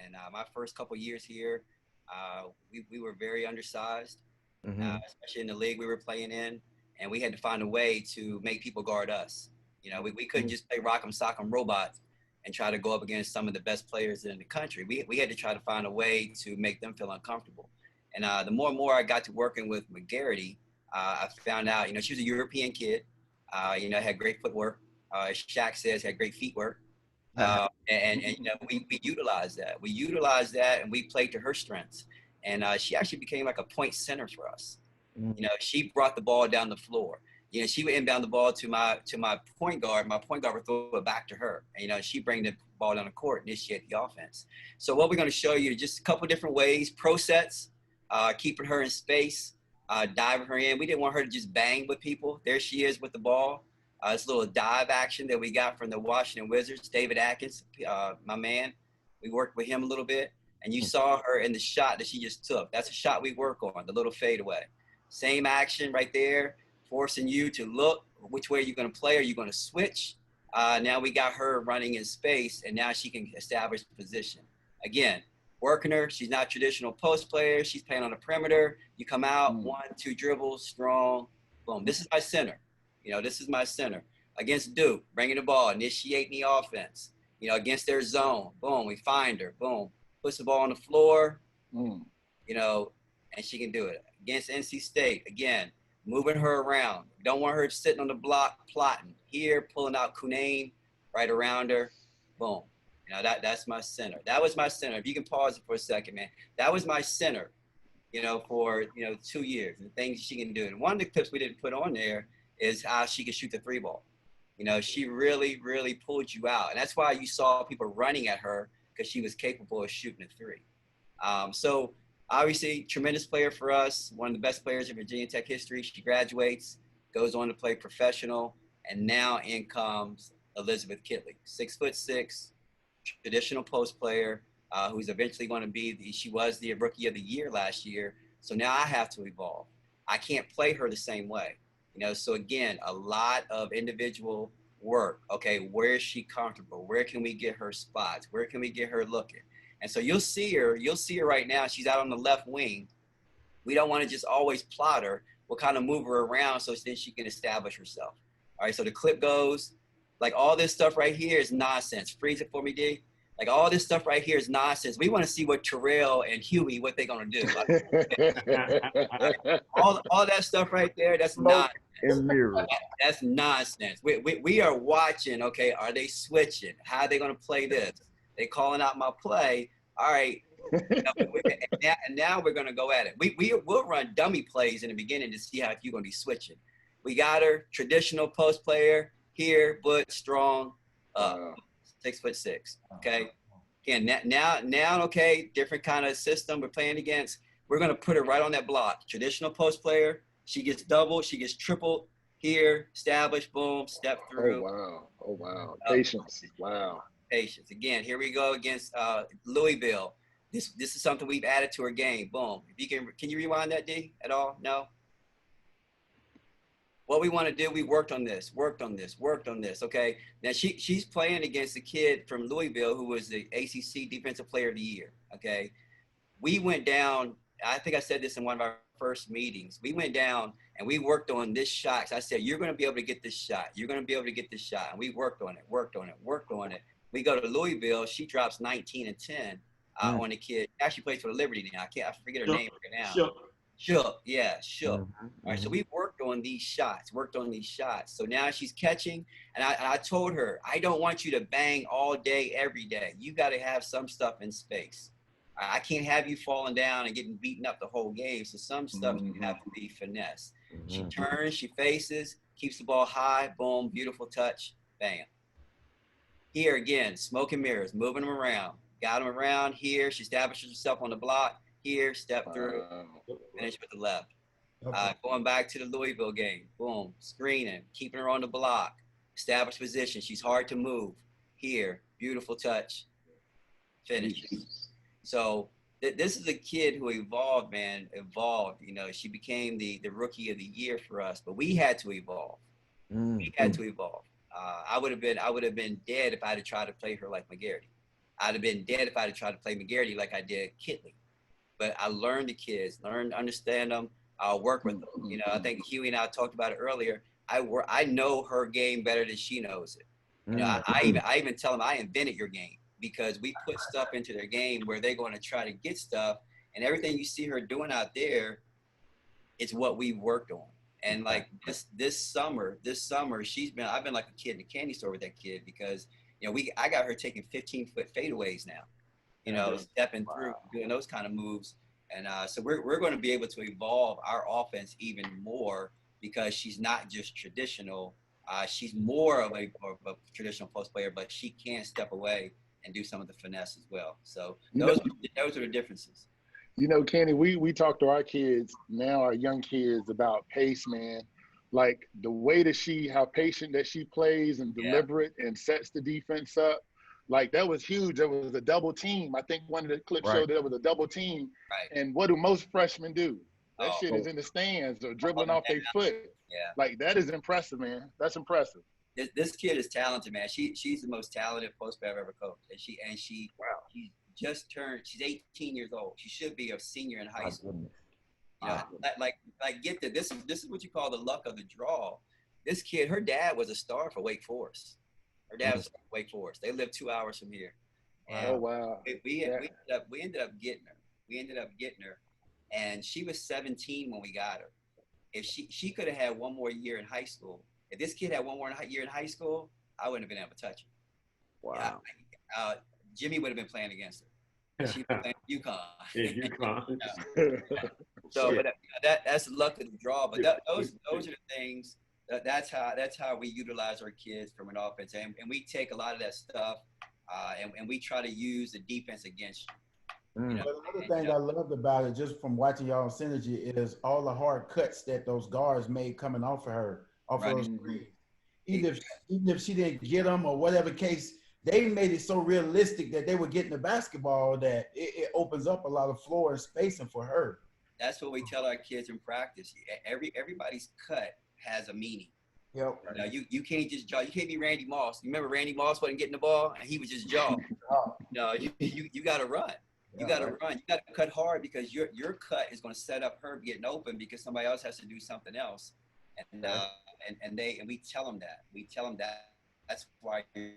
And my first couple years here, we were very undersized, especially in the league we were playing in. and we had to find a way to make people guard us. You know, we couldn't just play rock'em sock'em robots and try to go up against some of the best players in the country. We had to try to find a way to make them feel uncomfortable. And the more and more I got to working with McGarity, I found out, you know, she was a European kid, you know, had great footwork. As Shaq says, had great feet work. And you know, we utilized that. We utilized that, and we played to her strengths. And she actually became like a point center for us. You know, she brought the ball down the floor. You know, she would inbound the ball to my point guard. My point guard would throw it back to her. And, you know, she bring the ball down the court, initiate the offense. So what we're going to show you just a couple different ways: pro sets, keeping her in space, diving her in. We didn't want her to just bang with people. There she is with the ball. This little dive action that we got from the Washington Wizards, David Atkins, my man. We worked with him a little bit, and you saw her in the shot that she just took. That's a shot we work on, the little fadeaway. Same action right there, forcing you to look which way you're going to play. Are you going to switch? Now we got her running in space, and now she can establish position. Again, working her. She's not traditional post player. She's playing on the perimeter. You come out, 1, 2 dribbles, strong, boom. This is my center. You know, this is my center. Against Duke, bringing the ball, initiating the offense. You know, against their zone, boom, we find her, boom. Puts the ball on the floor, you know, and she can do it. Against NC State, again, moving her around. We don't want her sitting on the block plotting. Here, pulling out Kunane right around her, boom. You know, that's my center. That was my center. If you can pause it for a second, man. That was my center, you know, for, you know, 2 years. The things she can do. And one of the clips we didn't put on there is how she can shoot the 3-ball. You know, she really, really pulled you out. And that's why you saw people running at her, because she was capable of shooting a 3. So obviously, tremendous player for us, one of the best players in Virginia Tech history. She graduates, goes on to play professional, and now in comes Elizabeth Kitley, 6'6", traditional post player, who's eventually going to be she was the Rookie of the Year last year. So now I have to evolve. I can't play her the same way. You know, so again, a lot of individual work. Okay, where is she comfortable? Where can we get her spots? Where can we get her looking? And so you'll see her right now. She's out on the left wing. We don't want to just always plot her. We'll kind of move her around so then she can establish herself. All right, so the clip goes, like all this stuff right here is nonsense. Freeze it for me, D. Like all this stuff right here is nonsense. We want to see what Terrell and Hughey, what they're going to do. Like, all that stuff right there, that's nonsense. That's nonsense. We are watching, okay, are they switching? How are they going to play this? They calling out my play. All right. You know, and now we're going to go at it. We'll run dummy plays in the beginning to see how if you're going to be switching. We got her, traditional post player, here, but strong, 6'6", okay? Again, now, okay, different kind of system we're playing against. We're going to put her right on that block. Traditional post player, she gets doubled, she gets tripled. Here, establish, boom, step through. Oh, wow. Patience. Wow. Patience. Again, here we go against Louisville. This is something we've added to our game. Boom. If you can you rewind that, D, at all? No? What we want to do, we worked on this. Okay. Now she's playing against a kid from Louisville who was the ACC Defensive Player of the Year. Okay. We went down, I think I said this in one of our first meetings. We went down and we worked on this shot. So I said, you're going to be able to get this shot. You're going to be able to get this shot. And we worked on it. We go to Louisville. She drops 19 and 10 on the kid. Actually plays for the Liberty now. I forget her name right now. Shook. Yeah, Shook. All right, so we worked on these shots. So now she's catching, and I told her, I don't want you to bang all day, every day. You got to have some stuff in space. I can't have you falling down and getting beaten up the whole game. So some stuff you have to be finesse. She turns, she faces, keeps the ball high, boom, beautiful touch, bam. Here again, smoke and mirrors, moving them around. Got them around here. She establishes herself on the block. Here, step through, finish with the left. Going back to the Louisville game, boom, screening, keeping her on the block, establish position. She's hard to move. Here, beautiful touch, finish. So this is a kid who evolved, man, You know, she became the Rookie of the Year for us, but we had to evolve. I would have been dead if I had tried to play her like McGarity. I'd have been dead if I had tried to play McGarity like I did Kitley. But I learned the kids, learned to understand them, work with them. You know, I think Hughey and I talked about it earlier. I know her game better than she knows it. You know, I even tell them I invented your game, because we put stuff into their game where they're going to try to get stuff, and everything you see her doing out there, it's what we worked on. And like this summer, I've been like a kid in a candy store with that kid, because you know I got her taking 15-foot fadeaways now, you know, stepping through, doing those kind of moves. And so we're going to be able to evolve our offense even more, because she's not just traditional. She's more of a traditional post player, but she can step away and do some of the finesse as well. So those are the differences. You know, Kenny, we talk to our kids now, our young kids, about pace, man. Like the way that how patient that she plays and deliberate and sets the defense up. Like that was huge. There was a double team. I think one of the clips showed there was a double team. Right. And what do most freshmen do? That shit is in the stands or dribbling off their foot. Yeah. Like that is impressive, man. That's impressive. This kid is talented, man. She's the most talented post player I've ever coached. And she she's just turned, she's 18 years old. She should be a senior in high school. You know, like get this is what you call the luck of the draw. This kid, her dad was a star for Wake Forest. Her dad was Wake Forest. They live 2 hours from here. And oh wow! We ended up getting her. And she was 17 when we got her. If she could have had one more year in high school. If this kid had one more year in high school, I wouldn't have been able to touch her. Wow. Yeah, Jimmy would have been playing against her. She was playing UConn. Yeah, UConn. So, but that's the luck of the draw. But those are the things. That's how we utilize our kids from an offense, and we take a lot of that stuff, and we try to use the defense against you. You know? But another thing I loved about it, just from watching y'all synergy, is all the hard cuts that those guards made coming off of her, off of those screens. Even if she didn't get them or whatever case, they made it so realistic that they were getting the basketball that it opens up a lot of floor and spacing for her. That's what we tell our kids in practice. Everybody's cut has a meaning. Yep. You know, you can't just jaw. You can't be Randy Moss. You remember Randy Moss wasn't getting the ball and he was just jaw. No, you got to run. You got to run. You got to cut hard, because your cut is going to set up her getting open, because somebody else has to do something else. And we tell them that. We tell them that. That's why you're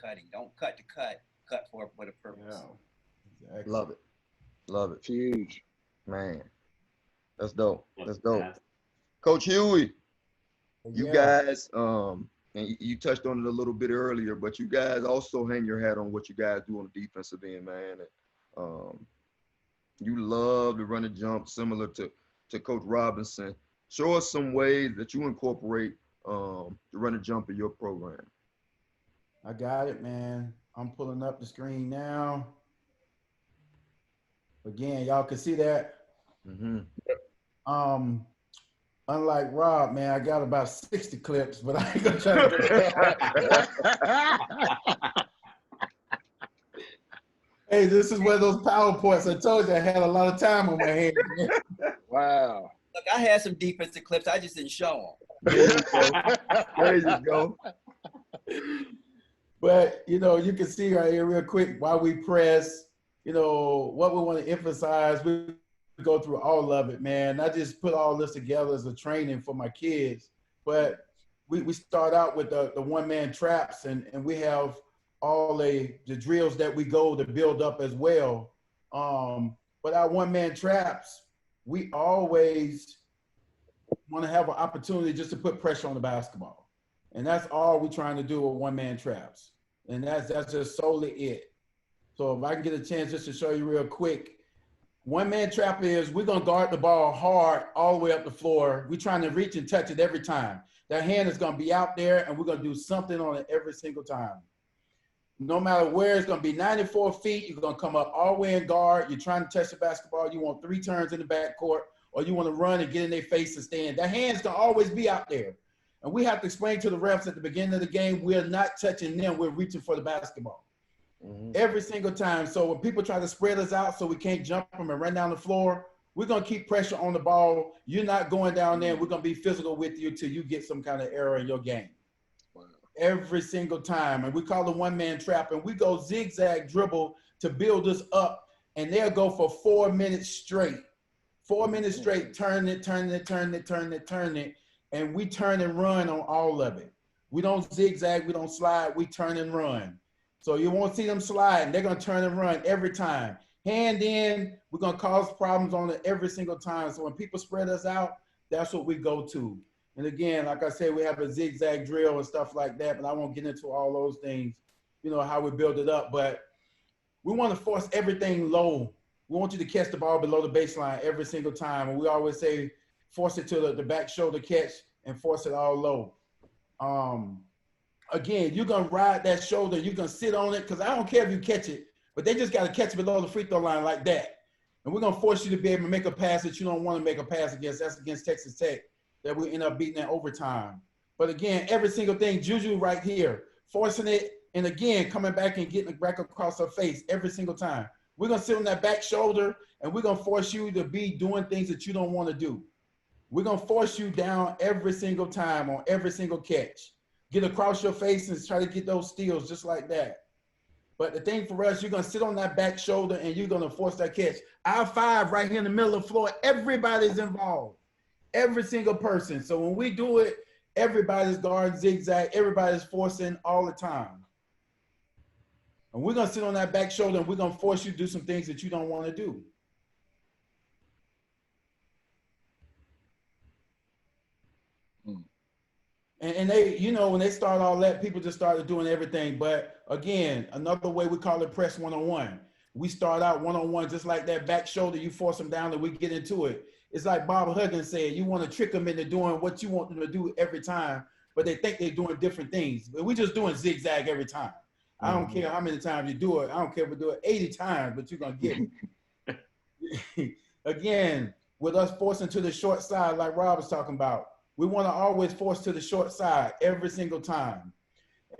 cutting. Don't cut to cut. Cut for a purpose. Yeah. Exactly. Love it. Love it. Huge. Man. That's dope. That's dope. Coach Hughey, you guys, and you touched on it a little bit earlier, but you guys also hang your hat on what you guys do on the defensive end, man. And, you love to run a jump similar to Coach Robinson. Show us some ways that you incorporate the run a jump in your program. I got it, man. I'm pulling up the screen now. Again, y'all can see that. Unlike Rob, man, I got about 60 clips, but I ain't gonna try to. Hey, this is one of those PowerPoints. I told you I had a lot of time on my hands. Wow. Look, I had some defensive clips. I just didn't show them. There you go. There you go. But, you know, you can see right here real quick why we press, you know, what we want to emphasize. We go through all of it, man. I just put all this together as a training for my kids. But we start out with the one-man traps, and we have all the drills that we go to build up as well. But our one-man traps, we always want to have an opportunity just to put pressure on the basketball. And that's all we're trying to do with one-man traps. And that's just solely it. So if I can get a chance just to show you real quick, one-man trap is we're going to guard the ball hard all the way up the floor. We're trying to reach and touch it every time. That hand is going to be out there, and we're going to do something on it every single time. No matter where, it's going to be 94 feet. You're going to come up all the way in guard. You're trying to touch the basketball. You want 3 turns in the backcourt, or you want to run and get in their face and stand. That hand's going to always be out there. And we have to explain to the refs at the beginning of the game, we're not touching them. We're reaching for the basketball. Every single time. So when people try to spread us out so we can't jump them and run down the floor, we're going to keep pressure on the ball. You're not going down there. We're going to be physical with you till you get some kind of error in your game. Wow. Every single time. And we call it one-man trap. And we go zigzag dribble to build us up. And they'll go for 4 minutes straight 4 minutes straight, turn it, and we turn and run on all of it. We don't zigzag, we don't slide, we turn and run. So you won't see them slide. They're gonna turn and run every time. Hand in, we're gonna cause problems on it every single time. So when people spread us out, that's what we go to. And again, like I said, we have a zigzag drill and stuff like that, but I won't get into all those things, you know, how we build it up. But we want to force everything low. We want you to catch the ball below the baseline every single time. And we always say, force it to the back shoulder catch and force it all low. Again, you're going to ride that shoulder. You're going to sit on it because I don't care if you catch it, but they just got to catch it below the free throw line like that. And we're going to force you to be able to make a pass that you don't want to make a pass against. That's against Texas Tech that we end up beating in overtime. But again, every single thing, Juju right here, forcing it, and again, coming back and getting it back across her face every single time. We're going to sit on that back shoulder, and we're going to force you to be doing things that you don't want to do. We're going to force you down every single time on every single catch. Get across your face and try to get those steals just like that. But the thing for us, you're going to sit on that back shoulder, and you're going to force that catch. Our 5 right here in the middle of the floor, everybody's involved. Every single person. So when we do it, everybody's guarding zigzag. Everybody's forcing all the time. And we're going to sit on that back shoulder, and we're going to force you to do some things that you don't want to do. And they, you know, when they start all that, people just started doing everything. But again, another way we call it press one-on-one. We start out one-on-one just like that back shoulder. You force them down and we get into it. It's like Bob Huggins said, you want to trick them into doing what you want them to do every time, but they think they're doing different things. But we're just doing zigzag every time. I don't care how many times you do it. I don't care if we do it 80 times, but you're going to get it. Again, with us forcing to the short side, like Rob was talking about, we want to always force to the short side every single time.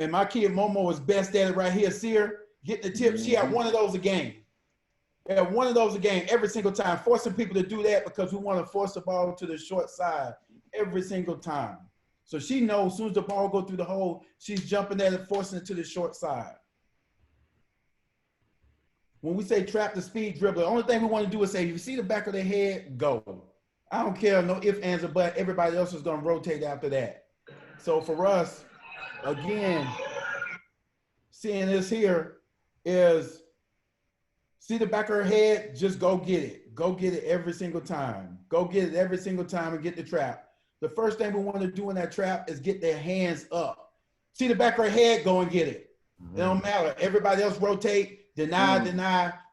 And my kid Momo is best at it right here. See her get the tip. She had one of those a game. Yeah, one of those a game every single time. Forcing people to do that because we want to force the ball to the short side every single time. So she knows as soon as the ball goes through the hole, she's jumping at it, forcing it to the short side. When we say trap the speed dribbler, the only thing we want to do is say, if you see the back of their head, go. I don't care, no ifs, ands, or buts. Everybody else is going to rotate after that. So for us, again, seeing this here is, see the back of her head, just go get it. Go get it every single time. Go get it every single time and get the trap. The first thing we want to do in that trap is get their hands up. See the back of her head, go and get it. It don't matter. Everybody else rotate, deny.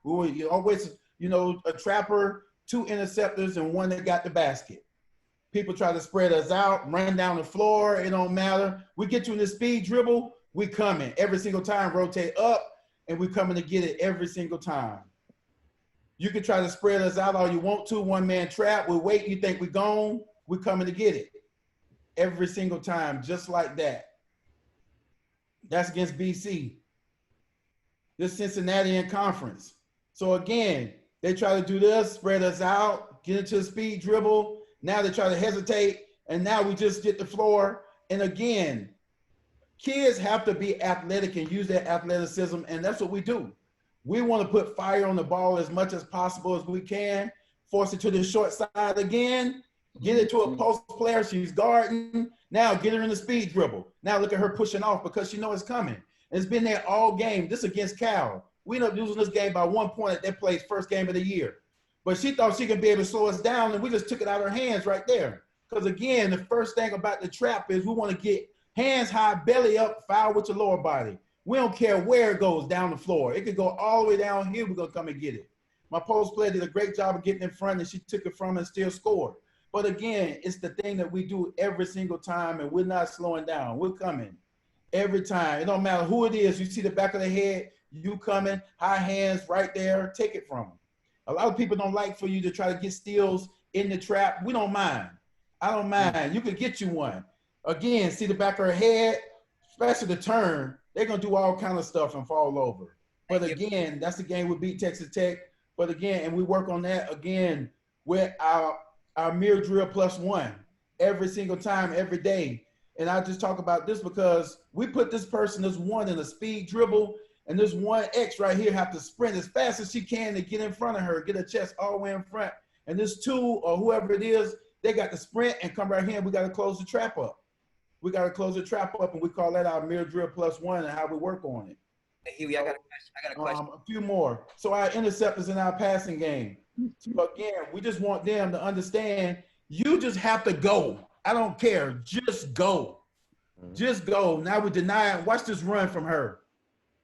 You always, you know, a trapper, 2 interceptors, and 1 that got the basket. People try to spread us out, run down the floor. It don't matter. We get you in the speed dribble, we coming. Every single time, rotate up, and we coming to get it every single time. You can try to spread us out all you want to, 1-man trap. We wait, you think we gone, we coming to get it. Every single time, just like that. That's against BC. This Cincinnati in conference. So again, they try to do this, spread us out, get into the speed dribble. Now they try to hesitate, and now we just get the floor. And again, kids have to be athletic and use their athleticism, and that's what we do. We want to put fire on the ball as much as possible as we can, force it to the short side again, get it to a post player, she's guarding. Now get her in the speed dribble. Now look at her pushing off because she knows it's coming. And it's been there all game. This against Cal. We ended up losing this game by 1 point at that play's first game of the year. But she thought she could be able to slow us down, and we just took it out of her hands right there. Because again, the first thing about the trap is we want to get hands high, belly up, foul with your lower body. We don't care where it goes down the floor. It could go all the way down here. We're going to come and get it. My post player did a great job of getting in front, and she took it from and still scored. But again, it's the thing that we do every single time, and we're not slowing down. We're coming every time. It don't matter who it is. You see the back of the head, you coming, high hands right there, take it from them. A lot of people don't like for you to try to get steals in the trap. We don't mind. I don't mind. You could get you one. Again, see the back of her head, especially the turn. They're going to do all kind of stuff and fall over. But again, that's the game we beat Texas Tech. But again, and we work on that again with our mirror drill +1 every single time, every day. And I just talk about this because we put this person, this 1 in a speed dribble, and this 1X right here have to sprint as fast as she can to get in front of her, get her chest all the way in front, And this 2 or whoever it is, they got to sprint and come right here. And we got to close the trap up. We got to close the trap up, and we call that our mirror drill +1 and how we work on it. Hey, Hughey, I got a question. A few more. So our interceptors in our passing game. So again, we just want them to understand you just have to go. I don't care. Just go. Just go. Now we deny it. Watch this run from her.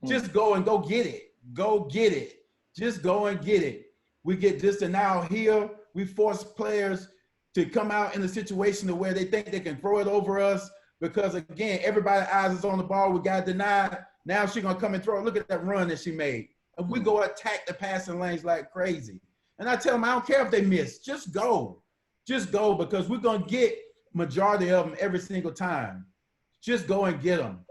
Just go and go get it. Go get it. Just go and get it. We get this, and now here we force players to come out in a situation to where they think they can throw it over us because, again, everybody's eyes is on the ball. We got denied. Now she's going to come and throw it. Look at that run that she made. And we go attack the passing lanes like crazy. And I tell them, I don't care if they miss. Just go. Just go, because we're going to get majority of them every single time. Just go and get them.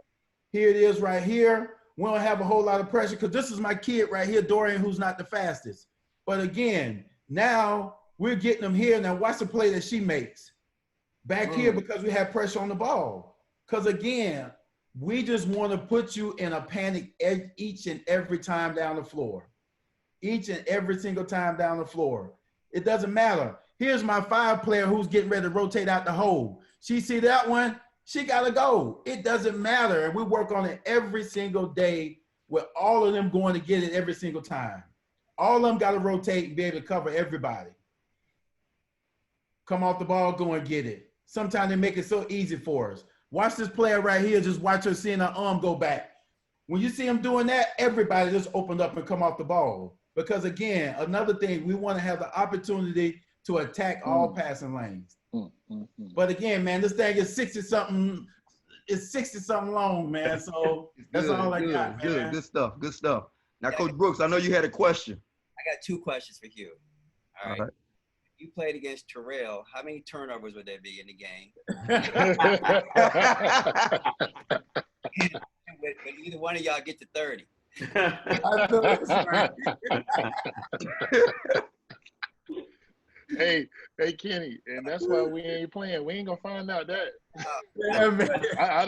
Here it is right here. We don't have a whole lot of pressure because this is my kid right here, Dorian, who's not the fastest. But again, now we're getting them here. Now watch the play that she makes. Back here because we have pressure on the ball. Because again, we just want to put you in a panic each and every time down the floor. Each and every single time down the floor. It doesn't matter. Here's my 5 player who's getting ready to rotate out the hole. She see that one, she got to go. It doesn't matter. And we work on it every single day with all of them going to get it every single time. All of them got to rotate and be able to cover everybody. Come off the ball, go and get it. Sometimes they make it so easy for us. Watch this player right here. Just watch her seeing her arm go back. When you see him doing that, everybody just opened up and come off the ball. Because again, another thing, we want to have the opportunity to attack all passing lanes. But again, man, this thing is 60-something. It's 60-something long, man. So that's all I got, man. Good stuff. Good stuff. Now, Coach Brooks, I know you had a question. I got 2 questions for you. All right. If you played against Terrell, how many turnovers would there be in the game? Would either one of y'all get to 30? Hey, Kenny, and that's why we ain't playing. We ain't gonna find out that. Yeah, man. I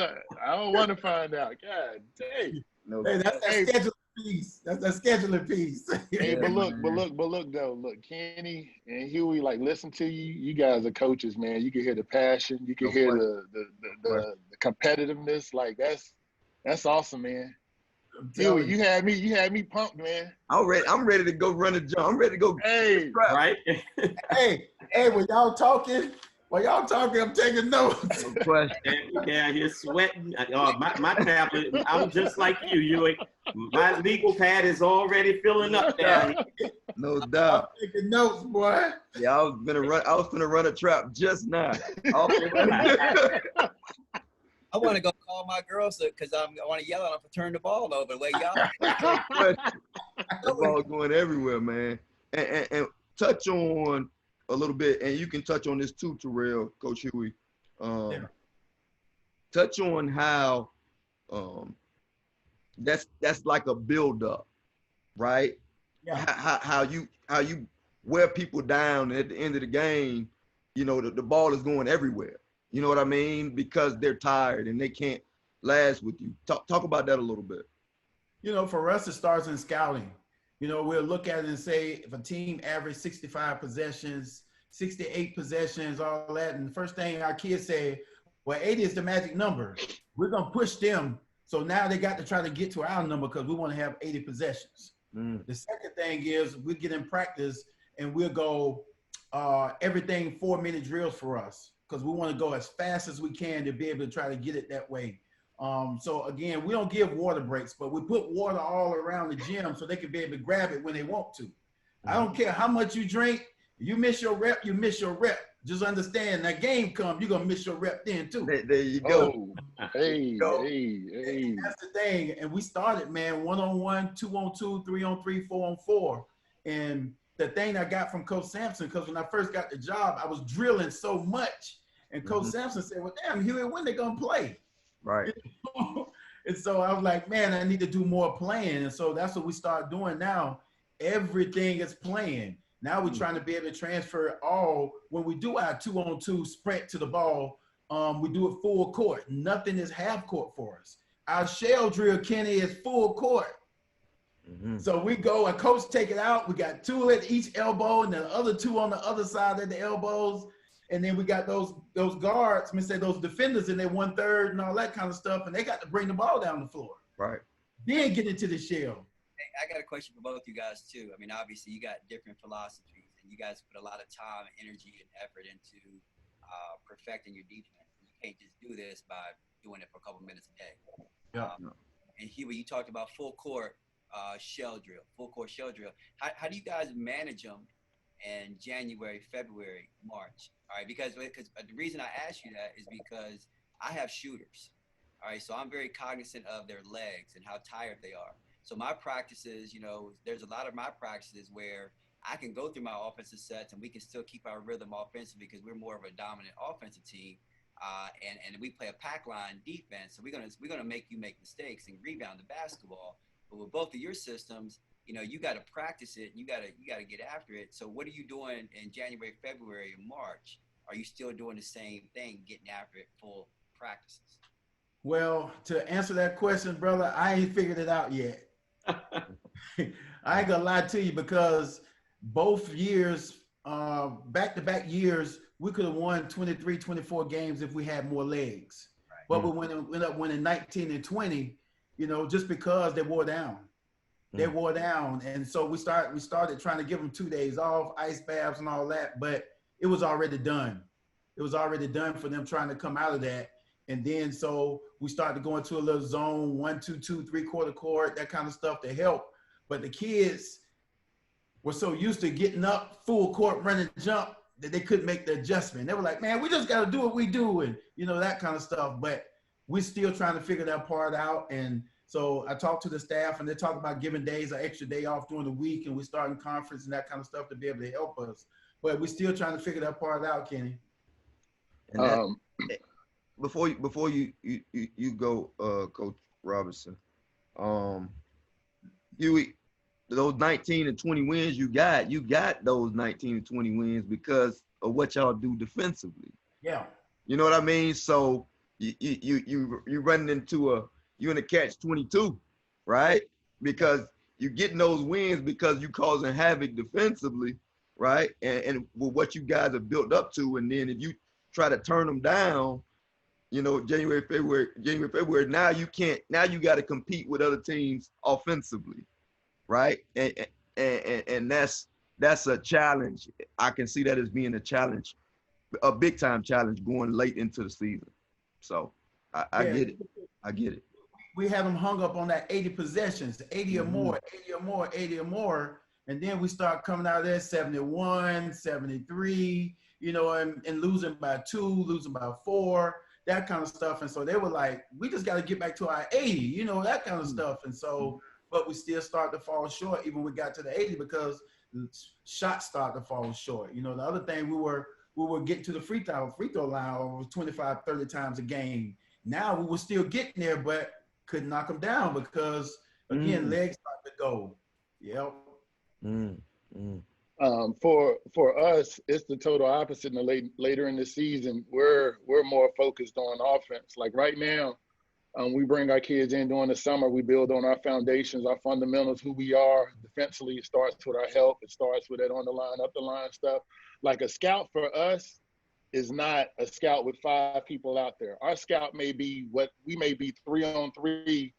don't want to find out. God dang. No. Hey, that's that scheduling piece. That's that scheduling piece. Hey, but look though, Kenny and Hughey, like, listen to you. You guys are coaches, man. You can hear the passion. You can hear the competitiveness. Like that's awesome, man. Hughey, you had me pumped, man. I'm ready to go run a jump. I'm ready to go. Hey, Right? hey, when y'all talking, I'm taking notes. No question. Yeah, you're sweating. My tablet, I'm just like you. My legal pad is already filling up down here. No doubt. I'm taking notes, boy. Yeah, I was gonna run a trap just now. I want to go call my girls because I want to yell at them for turning the ball over the way y'all. The ball's going everywhere, man. And touch on a little bit, and you can touch on this too, Terrell, Coach Hughey. Touch on how that's like a build-up, right? Yeah. How you wear people down, and at the end of the game, you know, the ball is going everywhere. You know what I mean? Because they're tired and they can't last with you. Talk about that a little bit. You know, for us, it starts in scouting. You know, we'll look at it and say, if a team average 65 possessions, 68 possessions, all that, and the first thing our kids say, well, 80 is the magic number. We're going to push them. So now they got to try to get to our number because we want to have 80 possessions. The second thing is we get in practice and we'll go everything 4-minute drills for us, because we want to go as fast as we can to be able to try to get it that way. So again, we don't give water breaks, but we put water all around the gym so they can be able to grab it when they want to. I don't care how much you drink. You miss your rep, you miss your rep. Just understand that game comes, you're going to miss your rep then too. There you go. Oh, hey. That's the thing. And we started, man, 1-on-1, 2-on-2, 3-on-3, 4-on-4. And the thing I got from Coach Sampson, because when I first got the job, I was drilling so much. And Coach Sampson said, well, damn, Hughey, when they going to play? Right. And so I was like, man, I need to do more playing. And so that's what we start doing now. Everything is playing. Now we're trying to be able to transfer it all. When we do our 2-on-2 sprint to the ball, we do it full court. Nothing is half court for us. Our shell drill, Kenny, is full court. So we go and coach take it out. We got 2 at each elbow and the other 2 on the other side of the elbows. And then we got those guards, let me say those defenders in their 1/3 and all that kind of stuff. And they got to bring the ball down the floor. Right. Then get into the shell. Hey, I got a question for both you guys too. I mean, obviously you got different philosophies and you guys put a lot of time, energy, and effort into perfecting your defense. You can't just do this by doing it for a couple minutes a day. Yeah. And Hughey, you talked about full court shell drill. How do you guys manage them in January, February, March? All right, because the reason I ask you that is because I have shooters. All right, so I'm very cognizant of their legs and how tired they are. So my practices, there's a lot of my practices where I can go through my offensive sets and we can still keep our rhythm offensively because we're more of a dominant offensive team. And we play a pack line defense, so we're gonna make you make mistakes and rebound the basketball. But with both of your systems, you got to practice it. You got to get after it. So what are you doing in January, February, and March? Are you still doing the same thing, getting after it, full practices? Well, to answer that question, brother, I ain't figured it out yet. I ain't gonna lie to you because both years, back-to-back years, we could have won 23, 24 games if we had more legs. Right. But we ended up winning 19 and 20, just because they wore down. They wore down. And so we started trying to give them 2 days off, ice baths and all that, but it was already done. It was already done for them trying to come out of that. And then so we started going to a little zone, 1-2-2, 3/4 court, that kind of stuff to help. But the kids were so used to getting up full court, running, jump, that they couldn't make the adjustment. They were like, man, we just got to do what we do, and that kind of stuff. But we're still trying to figure that part out. And so I talked to the staff, and they talked about giving days, an extra day off during the week, and we starting conference and that kind of stuff to be able to help us. But we're still trying to figure that part out, Kenny. And that, before you go, Coach Robinson, Hughey, those 19 and 20 wins you got those 19 and 20 wins because of what y'all do defensively. Yeah. You know what I mean? So you running into you in a catch-22, right? Because you're getting those wins because you causing havoc defensively, right? And with what you guys have built up to, and then if you try to turn them down, January, February, now you can't. Now you got to compete with other teams offensively, right? And that's a challenge. I can see that as being a challenge, a big time challenge going late into the season. So I get it. I get it. We have them hung up on that 80 possessions, 80 or more, 80 or more, 80 or more. And then we start coming out there 71, 73, and losing by 2, losing by 4, that kind of stuff. And so they were like, we just got to get back to our 80, that kind of stuff. And so, but we still start to fall short even when we got to the 80 because shots start to fall short. The other thing, we were getting to the free throw line over 25, 30 times a game. Now we were still getting there, but couldn't knock them down because, again, legs start to go. Yep. For us, it's the total opposite. Later in the season, we're more focused on offense. Like right now, we bring our kids in during the summer. We build on our foundations, our fundamentals, who we are. Defensively, it starts with our help. It starts with that on the line, up the line stuff. Like a scout for us is not a scout with 5 people out there. Our scout may be 3-on-3.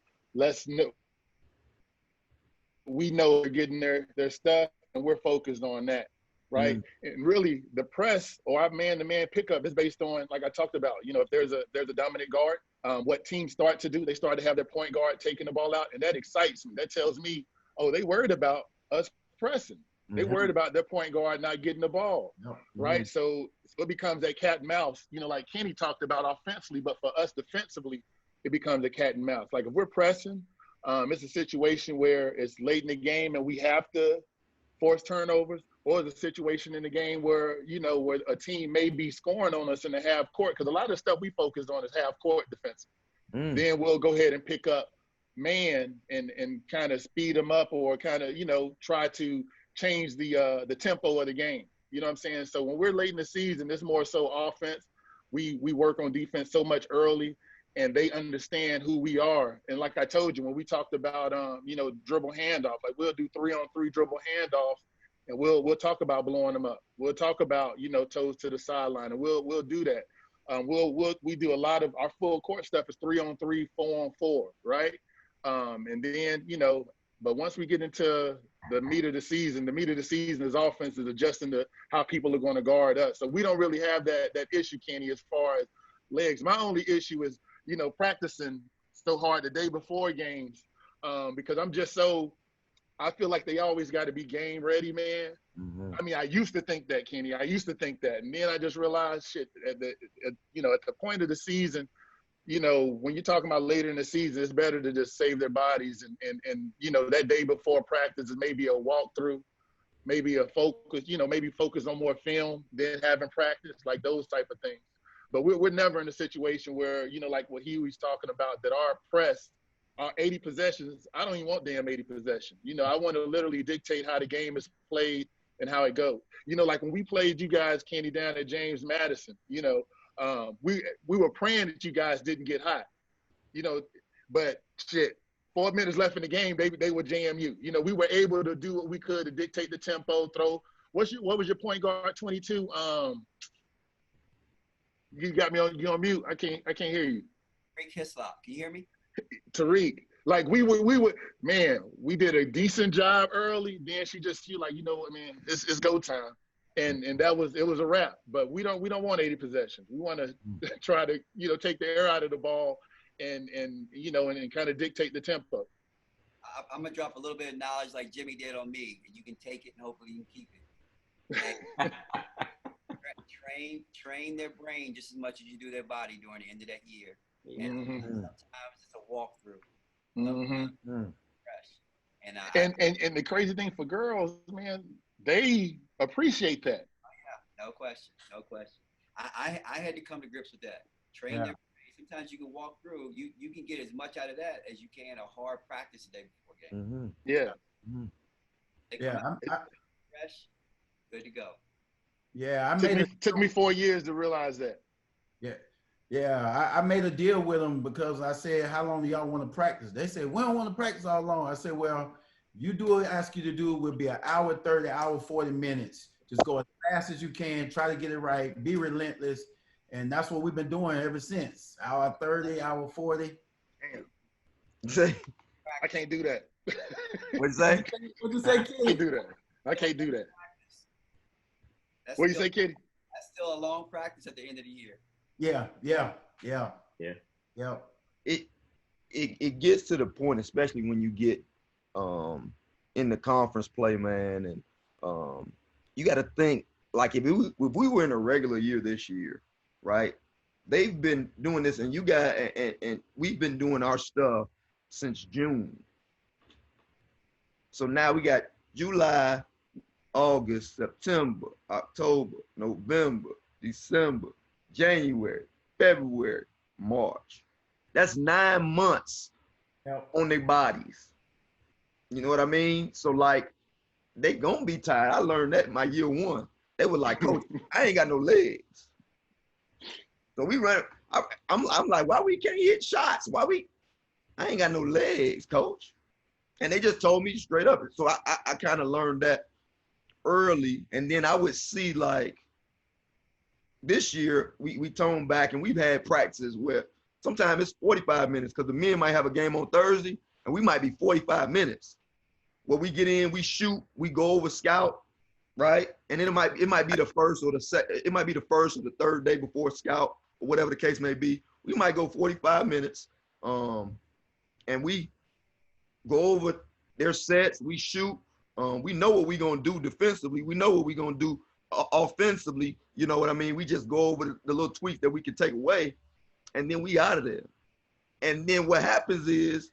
We know they're getting their stuff, and we're focused on that, right? And really, the press or our man-to-man pickup is based on, like I talked about, if there's a dominant guard, what teams start to do, they start to have their point guard taking the ball out, and that excites me. That tells me, oh, they worried about us pressing. They worried about their point guard not getting the ball, right? So it becomes that cat and mouse, like Kenny talked about offensively, but for us defensively, it becomes a cat and mouse. Like if we're pressing, it's a situation where it's late in the game and we have to force turnovers, or it's a situation in the game where, where a team may be scoring on us in the half court, because a lot of the stuff we focus on is half court defense. Then we'll go ahead and pick up man and kind of speed them up or kind of, try to change the tempo of the game. You know what I'm saying? So when we're late in the season, it's more so offense. We work on defense so much early. and they understand who we are. And like I told you, when we talked about, dribble handoff, like we'll do 3-on-3 dribble handoff, and we'll talk about blowing them up. We'll talk about, toes to the sideline, and we'll do that. We do a lot of our full court stuff is 3-on-3, 4-on-4, right? And then, but once we get into the meat of the season is offense is adjusting to how people are going to guard us. So we don't really have that issue, Kenny, as far as legs. My only issue is, practicing so hard the day before games, because I feel like they always got to be game ready, man. Mm-hmm. I mean, I used to think that, Kenny. I used to think that. And then I just realized, shit, at the point of the season, when you're talking about later in the season, it's better to just save their bodies. And that day before practice is maybe a walkthrough, maybe a focus, maybe focus on more film than having practice, like those type of things. But we're never in a situation where, like what Hughey's talking about, that our press, our 80 possessions, I don't even want damn 80 possessions. I want to literally dictate how the game is played and how it goes. Like when we played you guys, Kenny, down at James Madison, we were praying that you guys didn't get hot, but shit, 4 minutes left in the game, they would jam you. We were able to do what we could to dictate the tempo, throw. What was your point guard 22? You got me on. You on mute. I can't hear you. Tariq Hislop. Can you hear me? Tariq. Like we would, man. We did a decent job early. Then she like, what, man? It's go time, and it was a wrap. But we don't want 80 possessions. We want to try to take the air out of the ball and kind of dictate the tempo. I'm gonna drop a little bit of knowledge like Jimmy did on me, and you can take it and hopefully you can keep it. Train their brain just as much as you do their body during the end of that year. And sometimes it's a walkthrough. And the crazy thing for girls, man, they appreciate that. Oh, yeah, no question. I had to come to grips with that. Train their brain. Sometimes you can walk through. You can get as much out of that as you can a hard practice the day before game. Yeah. They come out fresh, good to go. Yeah, took me 4 years to realize that. I made a deal with them because I said, how long do y'all want to practice? They said, we don't want to practice all long. I said, well, you do what I ask you to do, will be an hour 30, hour 40 minutes. Just go as fast as you can, try to get it right, be relentless. And that's what we've been doing ever since. Hour 30, hour 40. Damn. I can't do that. What'd you say? What'd you say, kid? I can't do that. What do you say, Kitty? That's still a long practice at the end of the year. Yeah. It gets to the point, especially when you get in the conference play, man, and you got to think like if we were in a regular year this year, right? They've been doing this, and you guys and we've been doing our stuff since June. So now we got July, August, September, October, November, December, January, February, March. That's 9 months on their bodies. You know what I mean? So like, they gonna be tired. I learned that in my year one. They were like, Coach, I ain't got no legs. So we run. I'm like, why we can't hit shots? I ain't got no legs, Coach. And they just told me straight up. So I kind of learned that early, and then I would see like this year we toned back, and we've had practices where sometimes it's 45 minutes because the men might have a game on Thursday and we might be 45 minutes where we get in, we shoot, we go over scout, right? And then it might be the first or the third day before scout or whatever the case may be. We might go 45 minutes and we go over their sets, we shoot. We know what we're going to do defensively. We know what we're going to do offensively. You know what I mean? We just go over the little tweaks that we can take away, and then we out of there. And then what happens is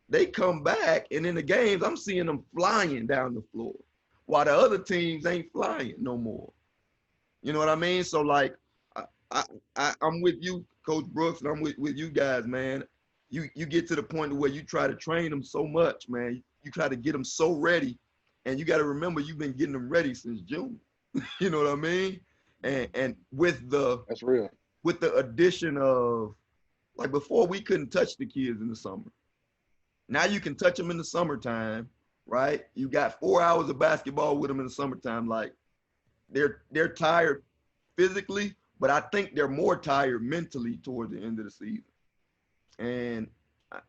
they come back, and in the games, I'm seeing them flying down the floor while the other teams ain't flying no more. You know what I mean? So, like, I'm with you, Coach Brooks, and I'm with you guys, man. You get to the point where you try to train them so much, man. You try to get them so ready. And you got to remember, you've been getting them ready since June. You know what I mean? And with the that's real. With the addition of Like before, we couldn't touch the kids in the summer. Now you can touch them in the summertime, right? You got 4 hours of basketball with them in the summertime. Like they're tired physically, but I think they're more tired mentally toward the end of the season. And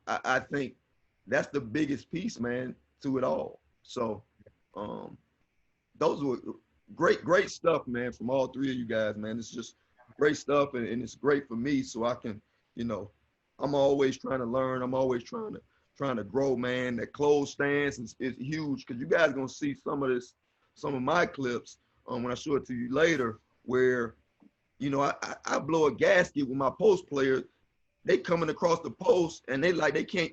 I think that's the biggest piece, man, to it all. So those were great stuff, man, from all three of you guys, man. It's just great stuff, and it's great for me, so I can, you know, I'm always trying to learn. I'm always trying to grow, man. That closed stance is huge, because you guys are gonna see some of my clips when I show it to you later, where, you know, I blow a gasket with my post players. They coming across the post, and they can't.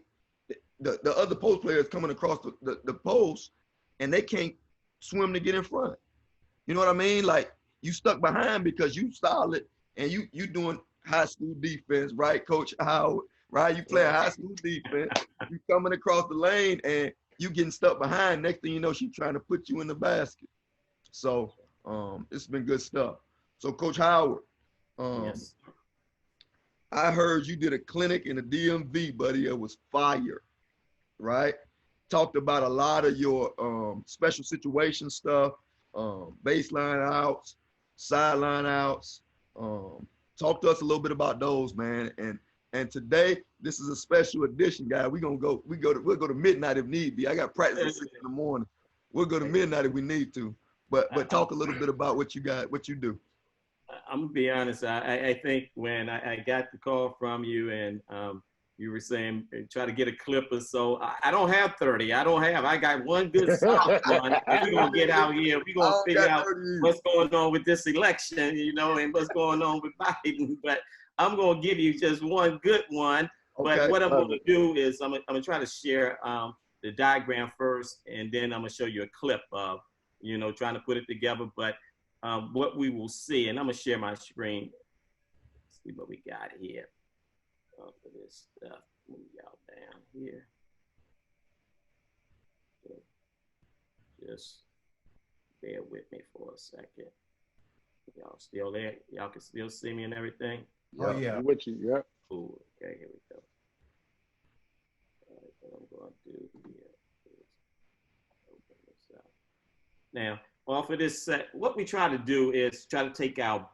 The other post players coming across the post, and they can't swim to get in front. You know what I mean? Like, you stuck behind because you solid, and you doing high school defense, right, Coach Howard? Right? You play high school defense. You coming across the lane, and you getting stuck behind. Next thing you know, she's trying to put you in the basket. So it's been good stuff. So Coach Howard, yes. I heard you did a clinic in the DMV, buddy. It was fire, right? Talked about a lot of your special situation stuff, baseline outs, sideline outs. Talk to us a little bit about those, man. And today, this is a special edition, guy. We'll go to midnight if need be. I got practice at 6 in the morning. We'll go to midnight if we need to. But talk a little bit about what you got, what you do. I'm gonna be honest. I think when I got the call from you, and you were saying try to get a clip or so, I don't have 30. I got one good solid one. And we're gonna get out here. We're gonna figure out what's going on with this election, you know, and what's going on with Biden. But I'm gonna give you just one good one. Okay. But what I'm gonna do is I'm gonna try to share the diagram first, and then I'm gonna show you a clip of, you know, trying to put it together. But what we will see, and I'm gonna share my screen. Let's see what we got here for this stuff. Move y'all down here. Just bear with me for a second. Y'all still there? Y'all can still see me and everything? Oh, yeah. I'm with you, yeah. Cool. Okay, here we go. All right, what I'm going to do here is open this up. Now, off of this set, what we try to do is try to take out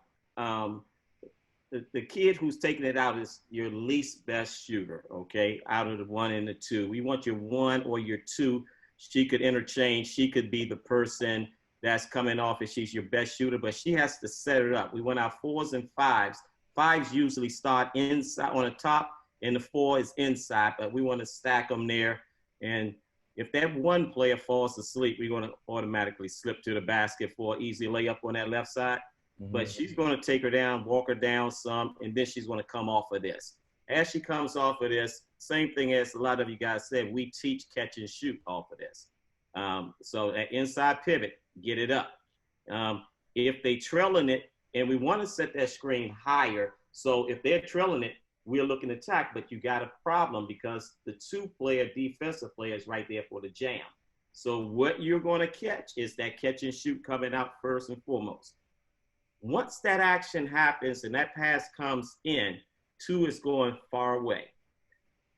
the kid who's taking it out is your least best shooter, okay, out of the 1 and the 2. We want your 1 or your 2. She could interchange. She could be the person that's coming off if she's your best shooter, but she has to set it up. We want our 4s and 5s. 5s usually start inside on the top, and the 4 is inside, but we want to stack them there. And if that one player falls asleep, we're going to automatically slip to the basket for an easy layup on that left side. Mm-hmm. But she's going to take her down, walk her down some, and then she's going to come off of this. As she comes off of this, same thing as a lot of you guys said, we teach catch and shoot off of this. So that inside pivot, get it up. If they trailing it, and we want to set that screen higher, so if they're trailing it, we're looking to attack, but you got a problem because the 2-player defensive player is right there for the jam. So what you're going to catch is that catch and shoot coming out first and foremost. Once that action happens and that pass comes in, 2 is going far away.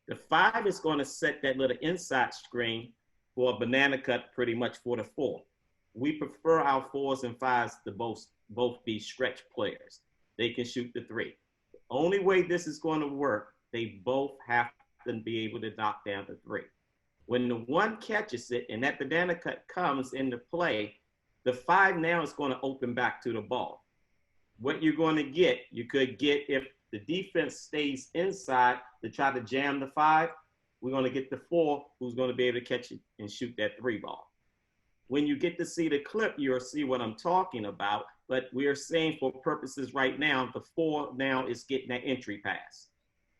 The 5 is going to set that little inside screen for a banana cut pretty much for the 4. We prefer our 4s and 5s to both be stretch players. They can shoot the 3. The only way this is going to work, they both have to be able to knock down the 3. When the 1 catches it and that banana cut comes into play, the 5 now is going to open back to the ball. What you're going to get, you could get, if the defense stays inside to try to jam the 5, we're going to get the 4 who's going to be able to catch it and shoot that 3 ball. When you get to see the clip, you'll see what I'm talking about, but we are saying for purposes right now, the 4 now is getting that entry pass,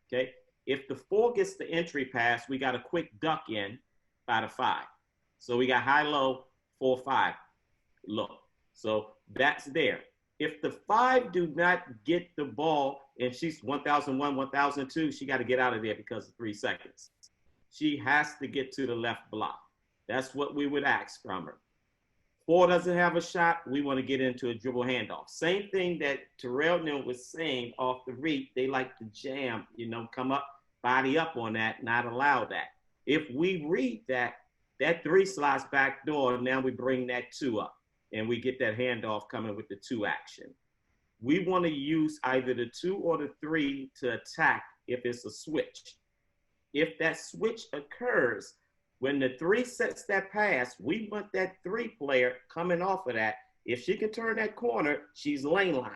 okay? If the 4 gets the entry pass, we got a quick duck in by the 5. So we got high-low, 4-5 low. So that's there. If the 5 do not get the ball and she's 1001, 1002, she got to get out of there because of 3 seconds. She has to get to the left block. That's what we would ask from her. 4 doesn't have a shot, we want to get into a dribble handoff. Same thing that Terrell was saying off the read. They like to jam, come up, body up on that, not allow that. If we read that, that 3 slides back door, now we bring that 2 up, and we get that handoff coming with the 2 action. We want to use either the 2 or the 3 to attack if it's a switch. If that switch occurs, when the 3 sets that pass, we want that 3 player coming off of that. If she can turn that corner, she's lane line.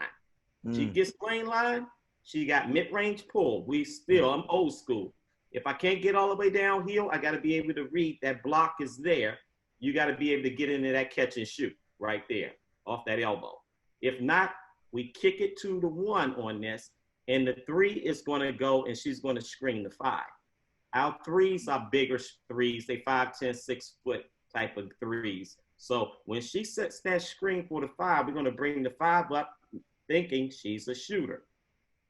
She gets lane line, she got mid-range pull. I'm old school. If I can't get all the way downhill, I got to be able to read that block is there. You got to be able to get into that catch and shoot right there off that elbow. If not, we kick it to the 1 on this, and the 3 is going to go, and she's going to screen the 5. Our 3s are bigger 3s. They 5, 10, 6 foot type of 3s. So when she sets that screen for the 5, we're going to bring the 5 up thinking she's a shooter.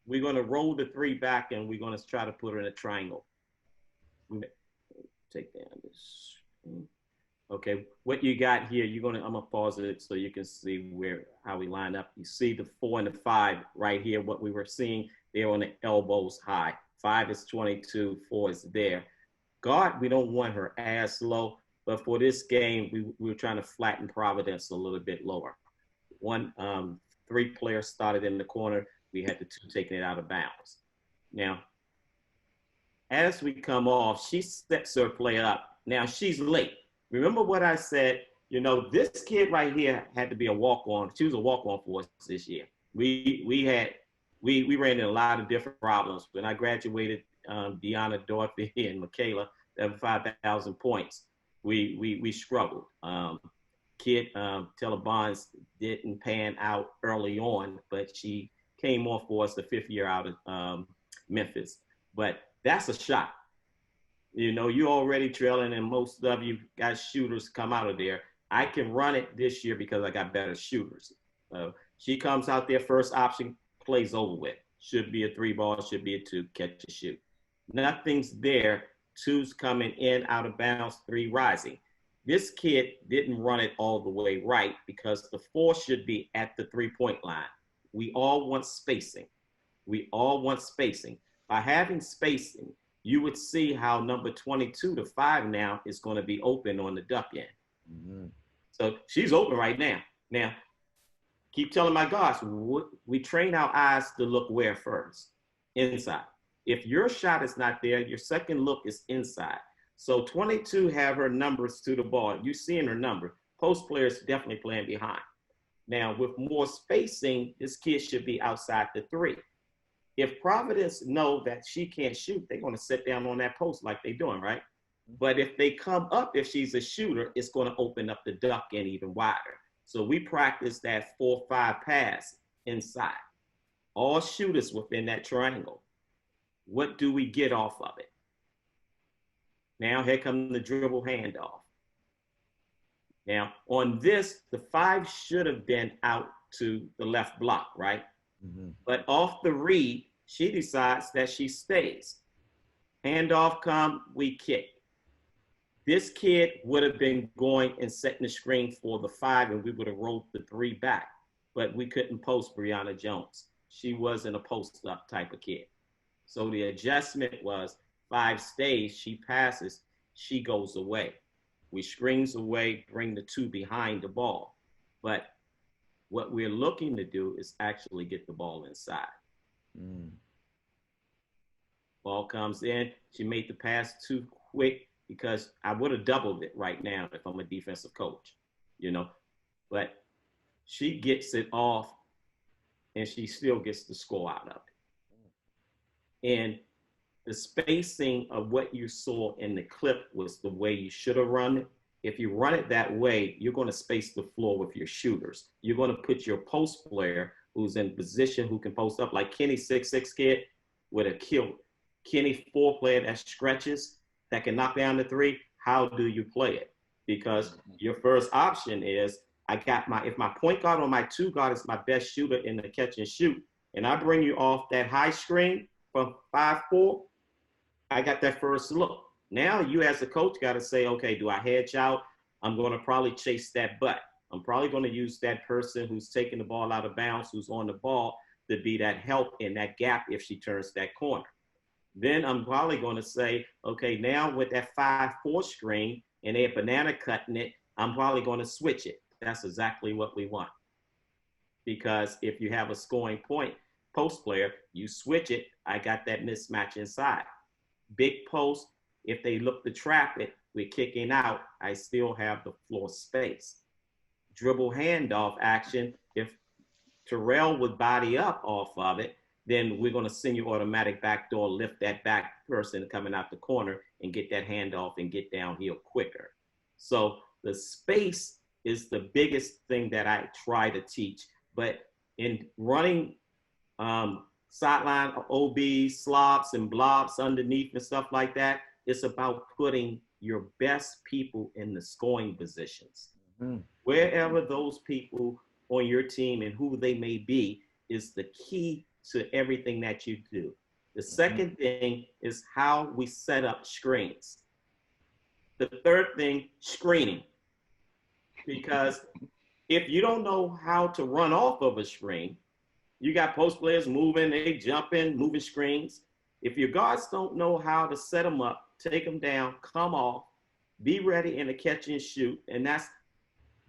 We're going to roll the 3 back, and we're going to try to put her in a triangle. Take down this. Okay, what you got here, I'm going to pause it so you can see how we line up. You see the 4 and the 5 right here, what we were seeing. They're on the elbows high. 5 is 22, 4 is there. Guard, we don't want her as low, but for this game, we were trying to flatten Providence a little bit lower. 3 players started in the corner. We had the 2 taking it out of bounds. Now, as we come off, she sets her play up. Now, she's late. Remember what I said, this kid right here had to be a walk-on. She was a walk-on for us this year. We ran into a lot of different problems. When I graduated, Deanna, Dorothy, and Michaela, they have 5,000 points. We struggled. Taylor Bonds didn't pan out early on, but she came off for us the 5th year out of Memphis. But that's a shot. You're already trailing, and most of you got shooters come out of there. I can run it this year because I got better shooters. She comes out there, first option, plays over with. Should be a 3 ball, should be a 2, catch and shoot. Nothing's there. 2's coming in, out of bounds, 3 rising. This kid didn't run it all the way right because the 4 should be at the 3-point line. We all want spacing. By having spacing, you would see how number 22 to 5 now is going to be open on the duck end. Mm-hmm. So she's open right now. Now, keep telling my guys, we train our eyes to look where first? Inside. If your shot is not there, your second look is inside. So 22 have her numbers to the ball. You're seeing her number. Post players definitely playing behind. Now, with more spacing, this kid should be outside the 3. If Providence know that she can't shoot, they're going to sit down on that post like they're doing, right? But if they come up, if she's a shooter, it's going to open up the duck end even wider. So we practice that 4-5 pass inside. All shooters within that triangle. What do we get off of it? Now here comes the dribble handoff. Now on this, the 5 should have been out to the left block, right? Mm-hmm. But off the read, she decides that she stays. Handoff come, we kick. This kid would have been going and setting the screen for the 5, and we would have rolled the 3 back. But we couldn't post Brianna Jones. She wasn't a post-up type of kid. So the adjustment was 5 stays, she passes, she goes away. We screens away, bring the 2 behind the ball. But what we're looking to do is actually get the ball inside. Ball comes in. She made the pass too quick because I would have doubled it right now if I'm a defensive coach, But she gets it off, and she still gets the score out of it. And the spacing of what you saw in the clip was the way you should have run it. If you run it that way, you're going to space the floor with your shooters. You're going to put your post player who's in position, who can post up, like Kenny 6'6" kid would have killed. Kenny 4 player that stretches, that can knock down the 3. How do you play it? Because your first option is, if my point guard or my 2 guard is my best shooter in the catch and shoot, and I bring you off that high screen from 5-4, I got that first look. Now you as a coach got to say, okay, do I hedge out? I'm going to probably chase that butt. I'm probably going to use that person who's taking the ball out of bounds, who's on the ball, to be that help in that gap if she turns that corner. Then I'm probably going to say, okay, now with that 5-4 screen and they're banana cutting it, I'm probably going to switch it. That's exactly what we want. Because if you have a scoring point post player, you switch it, I got that mismatch inside. Big post, if they look to trap it, we're kicking out, I still have the floor space. Dribble handoff action, if Terrell would body up off of it, then we're going to send you automatic backdoor, lift that back person coming out the corner and get that handoff and get downhill quicker. So the space is the biggest thing that I try to teach. But in running sideline OBs, slobs and blobs underneath and stuff like that, it's about putting your best people in the scoring positions. Wherever those people on your team and who they may be is the key to everything that you do. The second thing is how we set up screens. The third thing, screening. Because if you don't know how to run off of a screen, you got post players moving, they jumping, moving screens. If your guards don't know how to set them up, take them down, come off, be ready in a catch and shoot, and that's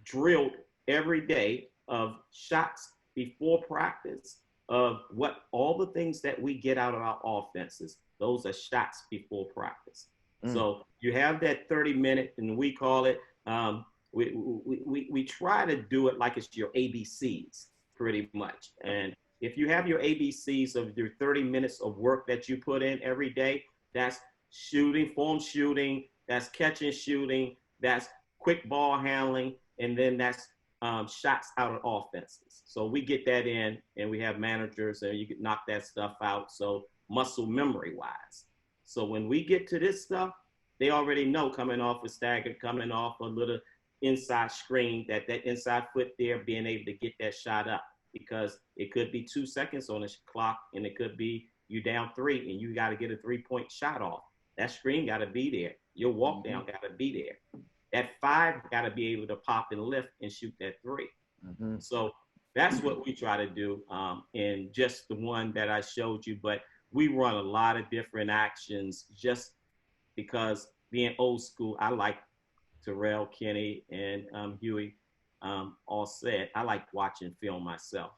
drilled every day of shots before practice, of what all the things that we get out of our offenses, those are shots before practice. So you have that 30-minute, and we call it, we try to do it like it's your ABCs pretty much. And if you have your ABCs of your 30 minutes of work that you put in every day, that's shooting, form shooting, that's catch and shooting, that's quick ball handling, and then that's shots out of offenses. So we get that in, and we have managers, and you can knock that stuff out. So muscle memory wise. So when we get to this stuff, they already know coming off a stagger, coming off a little inside screen, that inside foot there, being able to get that shot up, because it could be 2 seconds on the clock, and it could be you down 3 and you got to get a 3-point shot off. That screen got to be there. Your walk down got to be there. That 5 got to be able to pop and lift and shoot that 3. So that's what we try to do in just the one that I showed you. But we run a lot of different actions just because being old school, I like Terrell, Kenny, and Hughey all said, I like watching film myself.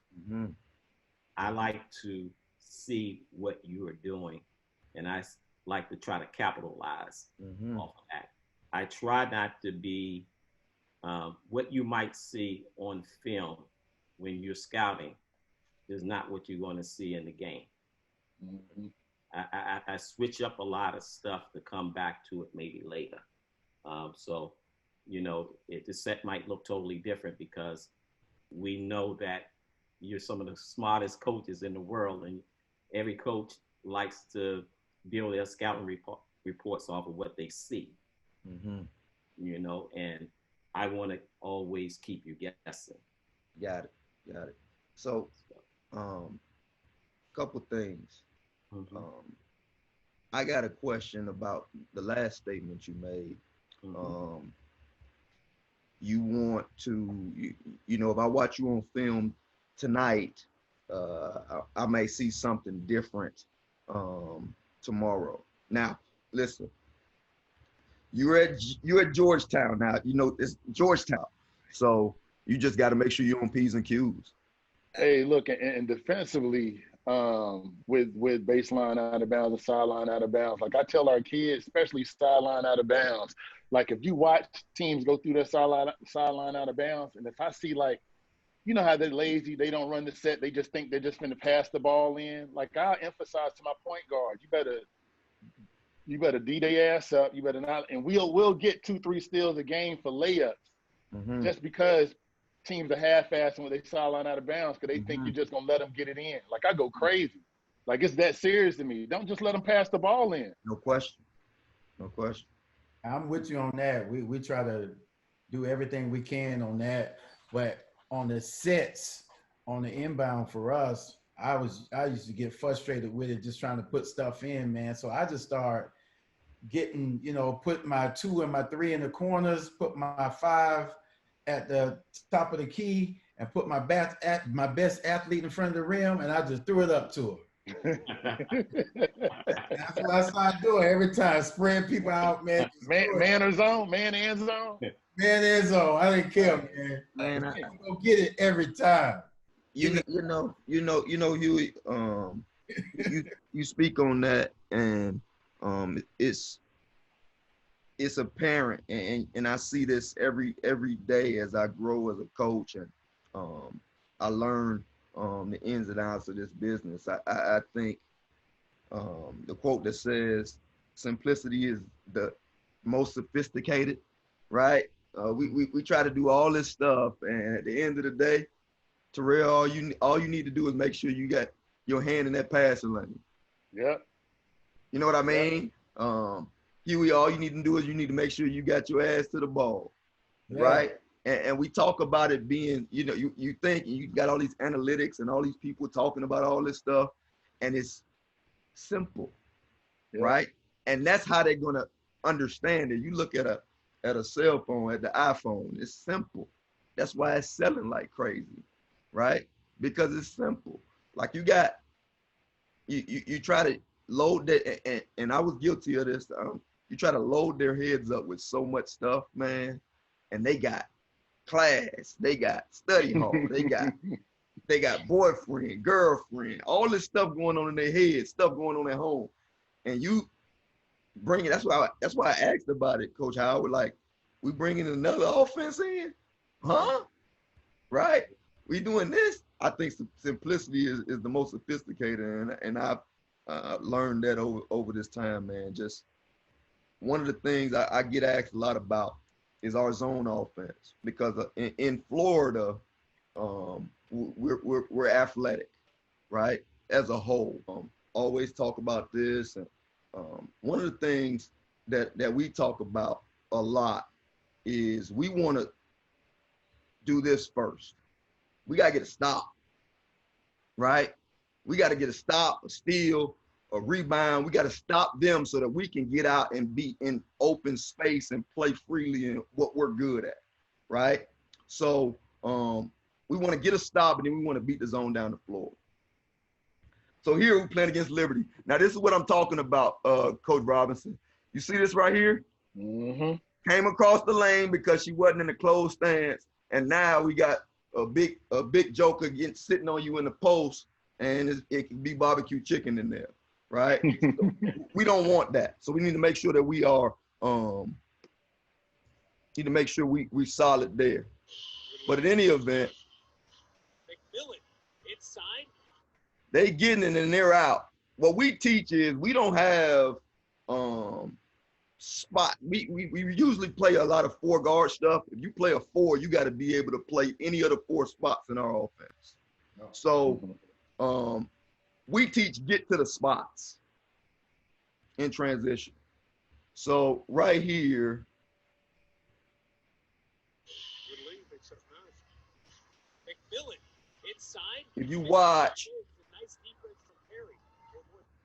I like to see what you are doing, and I like to try to capitalize off of that. I try not to be what you might see on film when you're scouting is not what you're going to see in the game. I switch up a lot of stuff to come back to it maybe later. So, you know, the set might look totally different because we know that you're some of the smartest coaches in the world, and every coach likes to build their scouting reports off of what they see. You know, and I want to always keep you guessing. Got it. So, couple things. I got a question about the last statement you made. You want to, you know, if I watch you on film tonight, I may see something different tomorrow. Now, listen, you're at Georgetown now. You know, it's Georgetown. So you just got to make sure you're on P's and Q's. Hey, look, and defensively, with baseline out of bounds and sideline out of bounds, like I tell our kids, especially sideline out of bounds, like if you watch teams go through their sideline out of bounds, and if I see, like, you know how they're lazy, they don't run the set, they just think they're just going to pass the ball in. Like, I emphasize to my point guard, you better D their ass up. You better not, and we'll get 2-3 steals a game for layups, just because teams are half-assing when they sideline out of bounds because they think you're just gonna let them get it in. Like, I go crazy. Like, it's that serious to me. Don't just let them pass the ball in. No question. I'm with you on that. We try to do everything we can on that, but on the sets, on the inbound for us, I used to get frustrated with it, just trying to put stuff in, man. So I just start getting, you know, put my 2 and my 3 in the corners, put my 5 at the top of the key and put my best athlete in front of the rim, and I just threw it up to her. That's what I started doing every time, spraying people out, man. Man or zone, man and zone. Man and zone. I didn't care, man. Man, You go get it every time. you know, Hughey, you speak on that, and it's apparent, and I see this every day as I grow as a coach, and I learn the ins and outs of this business. I think the quote that says simplicity is the most sophisticated, right? We try to do all this stuff, and at the end of the day, Terrell, all you need to do is make sure you got your hand in that passing lane. Yeah. You know what I mean? Hughey, all you need to do is you need to make sure you got your ass to the ball, right? And we talk about it being, you think you got all these analytics and all these people talking about all this stuff, and it's simple, right? And that's how they're gonna understand it. You look at a cell phone, at the iPhone, it's simple. That's why it's selling like crazy, right? Because it's simple. Like you try to load that, and I was guilty of this. You try to load their heads up with so much stuff, man, and they got class, they got study hall, they got boyfriend, girlfriend, all this stuff going on in their head, stuff going on at home, and you bring it. That's why I asked about it, Coach Howard. Like, we bringing another offense in, huh? Right? We doing this. I think simplicity is the most sophisticated, and I've learned that over this time, man. Just one of the things I get asked a lot about is our zone offense, because in Florida, we're athletic, right? As a whole, always talk about this, and one of the things that we talk about a lot is we want to do this first. We got to get a stop, right? We got to get a stop, a steal, a rebound. We got to stop them so that we can get out and be in open space and play freely in what we're good at, right? So we want to get a stop, and then we want to beat the zone down the floor. So here we're playing against Liberty. Now this is what I'm talking about, Coach Robinson. You see this right here? Mm-hmm. Came across the lane because she wasn't in the closed stance, and now we got a big joker sitting on you in the post, and it can be barbecue chicken in there, right? So we don't want that. So we need to make sure that we are we solid there. But in any event, they getting it and they're out. What we teach is we don't have spot. We usually play a lot of 4-guard stuff. If you play a 4, you got to be able to play any of the 4 spots in our offense. So we teach get to the spots in transition. So right here, if you watch,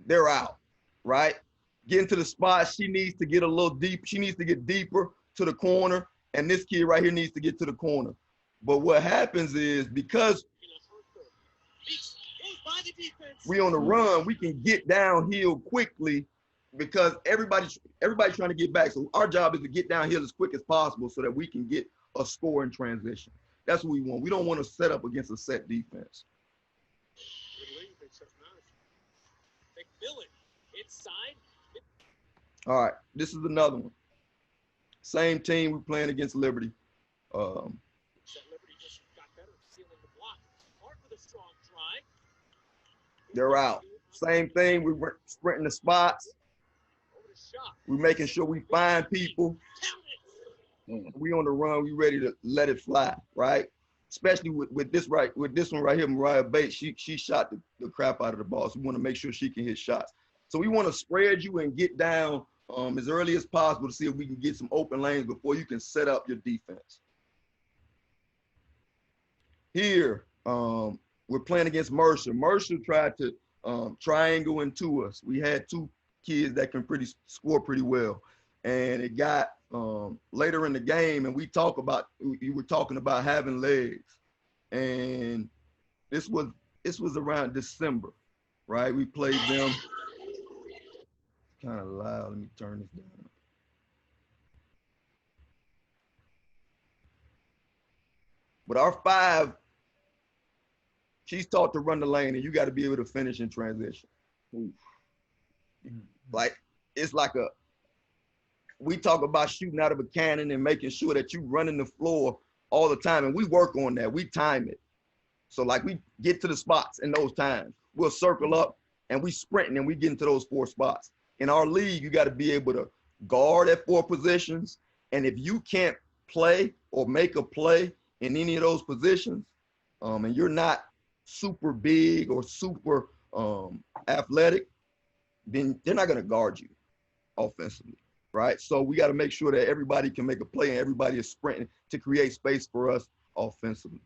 they're out, right? Get into the spot. She needs to get a little deep. She needs to get deeper to the corner, and this kid right here needs to get to the corner. But what happens is, because we on the run, we can get downhill quickly because everybody's trying to get back. So our job is to get downhill as quick as possible so that we can get a score in transition. That's what we want. We don't want to set up against a set defense. All right, this is another one. Same team, we're playing against Liberty. They're out. Same thing, we're sprinting the spots. We're making sure we find people. We on the run, we ready to let it fly, right? Especially with this one right here, Mariah Bates, she shot the crap out of the ball. So we want to make sure she can hit shots. So we want to spread you and get down as early as possible to see if we can get some open lanes before you can set up your defense. Here, we're playing against Mercer. Mercer tried to triangle into us. We had 2 kids that can score pretty well. And it got later in the game, and you were talking about having legs, and this was around December, right? We played them. Kind of loud. Let me turn this down. But our 5, she's taught to run the lane, and you got to be able to finish in transition. Like, it's like we talk about shooting out of a cannon and making sure that you running the floor all the time, and we work on that. We time it. So like we get to the spots in those times. We'll circle up and we sprinting and we get into those 4 spots. In our league, you got to be able to guard at 4 positions. And if you can't play or make a play in any of those positions, and you're not super big or super athletic, then they're not going to guard you offensively, right? So we got to make sure that everybody can make a play and everybody is sprinting to create space for us offensively.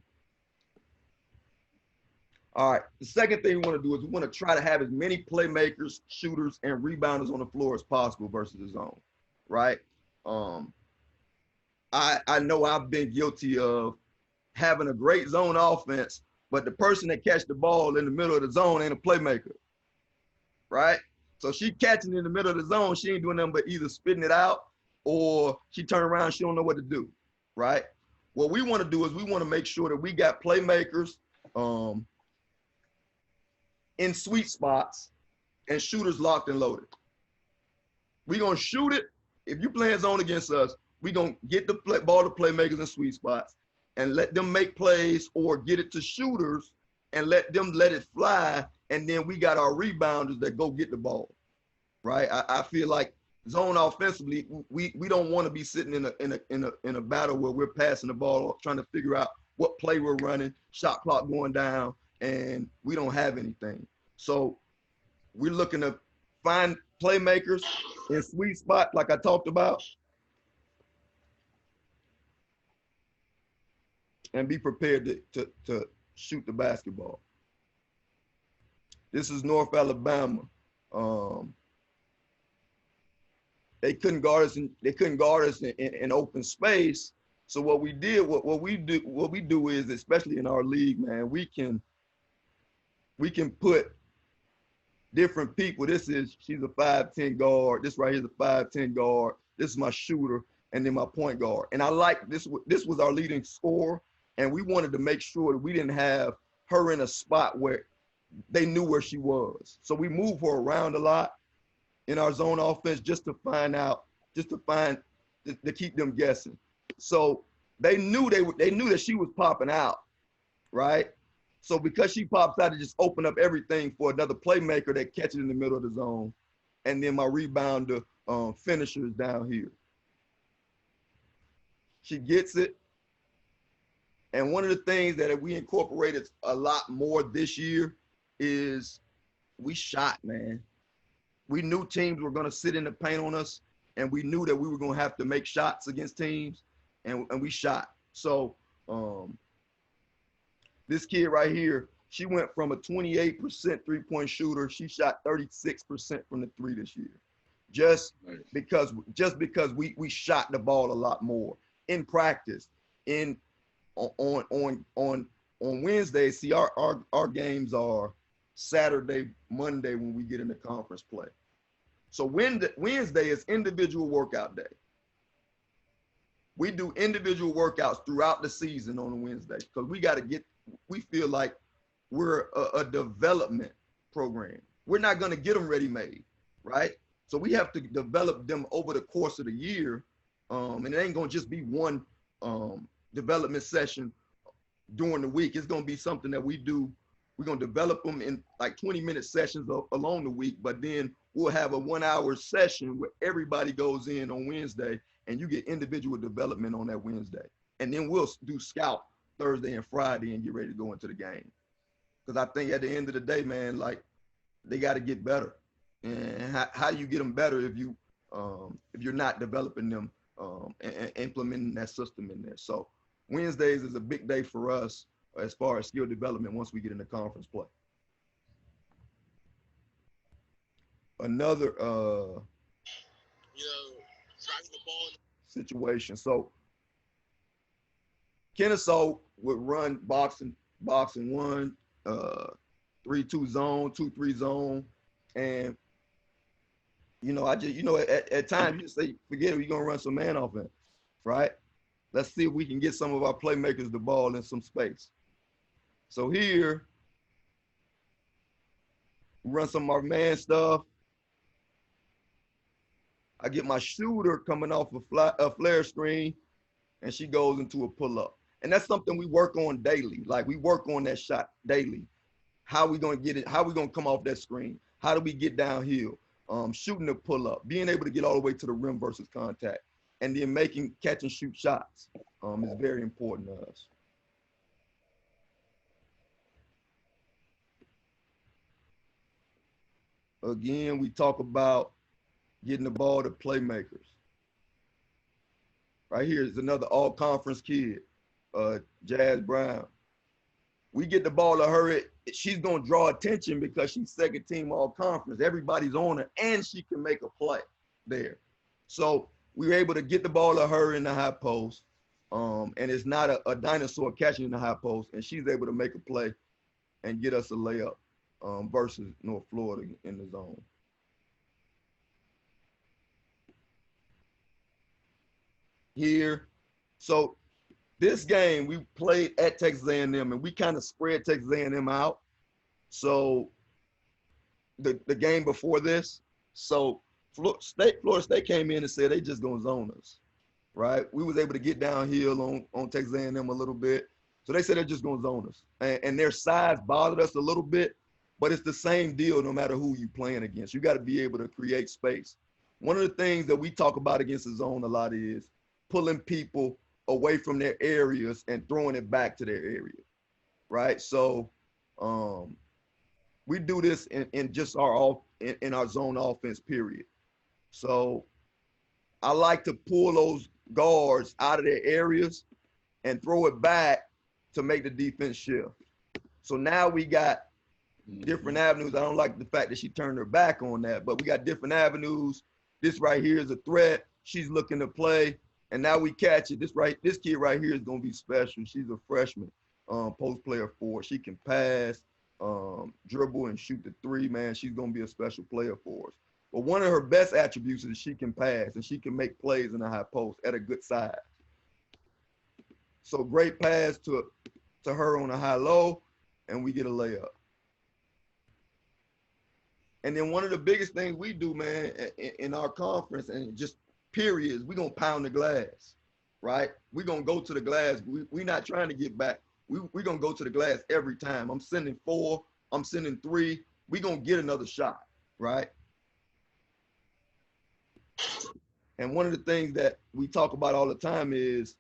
All right, the second thing we want to do is we want to try to have as many playmakers, shooters, and rebounders on the floor as possible versus the zone, right? I know I've been guilty of having a great zone offense, but the person that catch the ball in the middle of the zone ain't a playmaker, right? So she catching in the middle of the zone, she ain't doing nothing but either spitting it out or she turn around, she don't know what to do, right? What we want to do is we want to make sure that we got playmakers in sweet spots and shooters locked and loaded. We're going to shoot it. If you playing zone against us, we're going to get the ball to playmakers in sweet spots and let them make plays or get it to shooters and let them let it fly. And then we got our rebounders that go get the ball, right? I feel like zone offensively, we don't want to be sitting in a battle where we're passing the ball, trying to figure out what play we're running, shot clock going down, and we don't have anything. So we're looking to find playmakers in sweet spot, like I talked about, and be prepared to shoot the basketball. This is North Alabama. They couldn't guard us in open space. So what we do is, especially in our league, man, we can put different people. She's a 5'10" guard. This right here is a 5'10" guard. This is my shooter, and then my point guard. And I like this. This was our leading scorer, and we wanted to make sure that we didn't have her in a spot where they knew where she was. So we moved her around a lot in our zone offense just to keep them guessing. So they knew that she was popping out, right? So because she pops out, it just opened up everything for another playmaker that catches in the middle of the zone. And then my rebounder finisher is down here. She gets it. And one of the things that we incorporated a lot more this year is we shot, man. We knew teams were going to sit in the paint on us, and we knew that we were going to have to make shots against teams, and we shot. So this kid right here, she went from a 28% three-point shooter. She shot 36% from the 3 this year, just because we shot the ball a lot more in practice. On Wednesday, see our games are Saturday, Monday when we get into conference play. So Wednesday is individual workout day. We do individual workouts throughout the season on a Wednesday because we feel like we're a development program. We're not going to get them ready-made, right? So we have to develop them over the course of the year, and it ain't going to just be one development session during the week. It's going to be something that we do. We're going to develop them in like 20-minute sessions along the week, but then we'll have a 1-hour session where everybody goes in on Wednesday and you get individual development on that Wednesday. And then we'll do scout Thursday and Friday and get ready to go into the game. Because I think at the end of the day, man, like they got to get better. And how do you get them better if you're not developing them and implementing that system in there? So Wednesdays is a big day for us as far as skill development once we get into conference play. Another situation. So Kennesaw would run boxing one, 3-2 zone, 2-3 zone. And, at times you just say, forget it, we're going to run some man offense, right? Let's see if we can get some of our playmakers the ball in some space. So here, we run some of our man stuff. I get my shooter coming off a flare screen, and she goes into a pull-up. And that's something we work on daily. Like, we work on that shot daily. How we going to get it? How we going to come off that screen? How do we get downhill? Shooting a pull-up, being able to get all the way to the rim versus contact, and then catch and shoot shots is very important to us. Again, we talk about getting the ball to playmakers. Right here is another all-conference kid, Jazz Brown. We get the ball to her, she's going to draw attention because she's second team all-conference. Everybody's on her, and she can make a play there. So we were able to get the ball to her in the high post, and it's not a dinosaur catching in the high post, and she's able to make a play and get us a layup versus North Florida in the zone. Here, so this game we played at Texas A&M, and we kind of spread Texas A&M out. So the game before this, so Florida State came in and said they just gonna zone us, right? We was able to get downhill on Texas A&M a little bit, so they said they're just gonna zone us, and their size bothered us a little bit, but it's the same deal no matter who you playing against. You got to be able to create space. One of the things that we talk about against the zone a lot is pulling people away from their areas and throwing it back to their area, right? So we do this in just in our zone offense, period. So I like to pull those guards out of their areas and throw it back to make the defense shift. So now we got different avenues. I don't like the fact that she turned her back on that, but we got different avenues. This right here is a threat. She's looking to play. And now we catch it. This kid right here is gonna be special. She's a freshman, post player 4. She can pass, dribble, and shoot the 3. Man, she's gonna be a special player for us. But one of her best attributes is she can pass and she can make plays in the high post at a good size. So great pass to her on a high-low, and we get a layup. And then one of the biggest things we do, man, in our conference and just periods, we're going to pound the glass, right? We're going to go to the glass. We're not trying to get back. We're going to go to the glass every time. I'm sending 4. I'm sending 3. We're going to get another shot, right? And one of the things that we talk about all the time is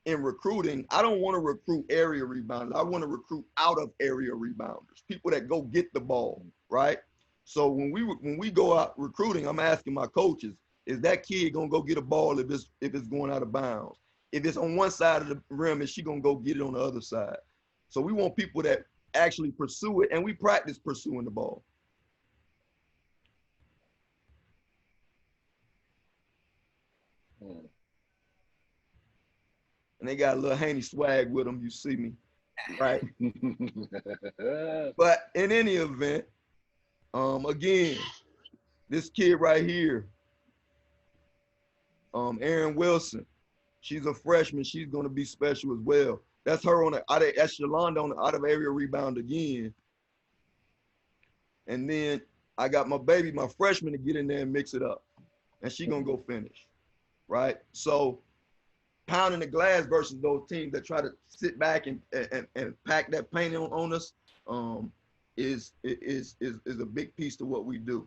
in recruiting, I don't want to recruit area rebounders. I want to recruit out of area rebounders, people that go get the ball, right? So when we go out recruiting, I'm asking my coaches, is that kid gonna go get a ball if it's going out of bounds? If it's on one side of the rim, is she gonna go get it on the other side? So we want people that actually pursue it, and we practice pursuing the ball. And they got a little Haney swag with them, you see me, right? But in any event, again, this kid right here, Erin Wilson, she's a freshman. She's going to be special as well. That's her that's Shalonda on the out of area rebound again. And then I got my freshman to get in there and mix it up. And she's going to go finish, right? So pounding the glass versus those teams that try to sit back and pack that paint on us is a big piece to what we do.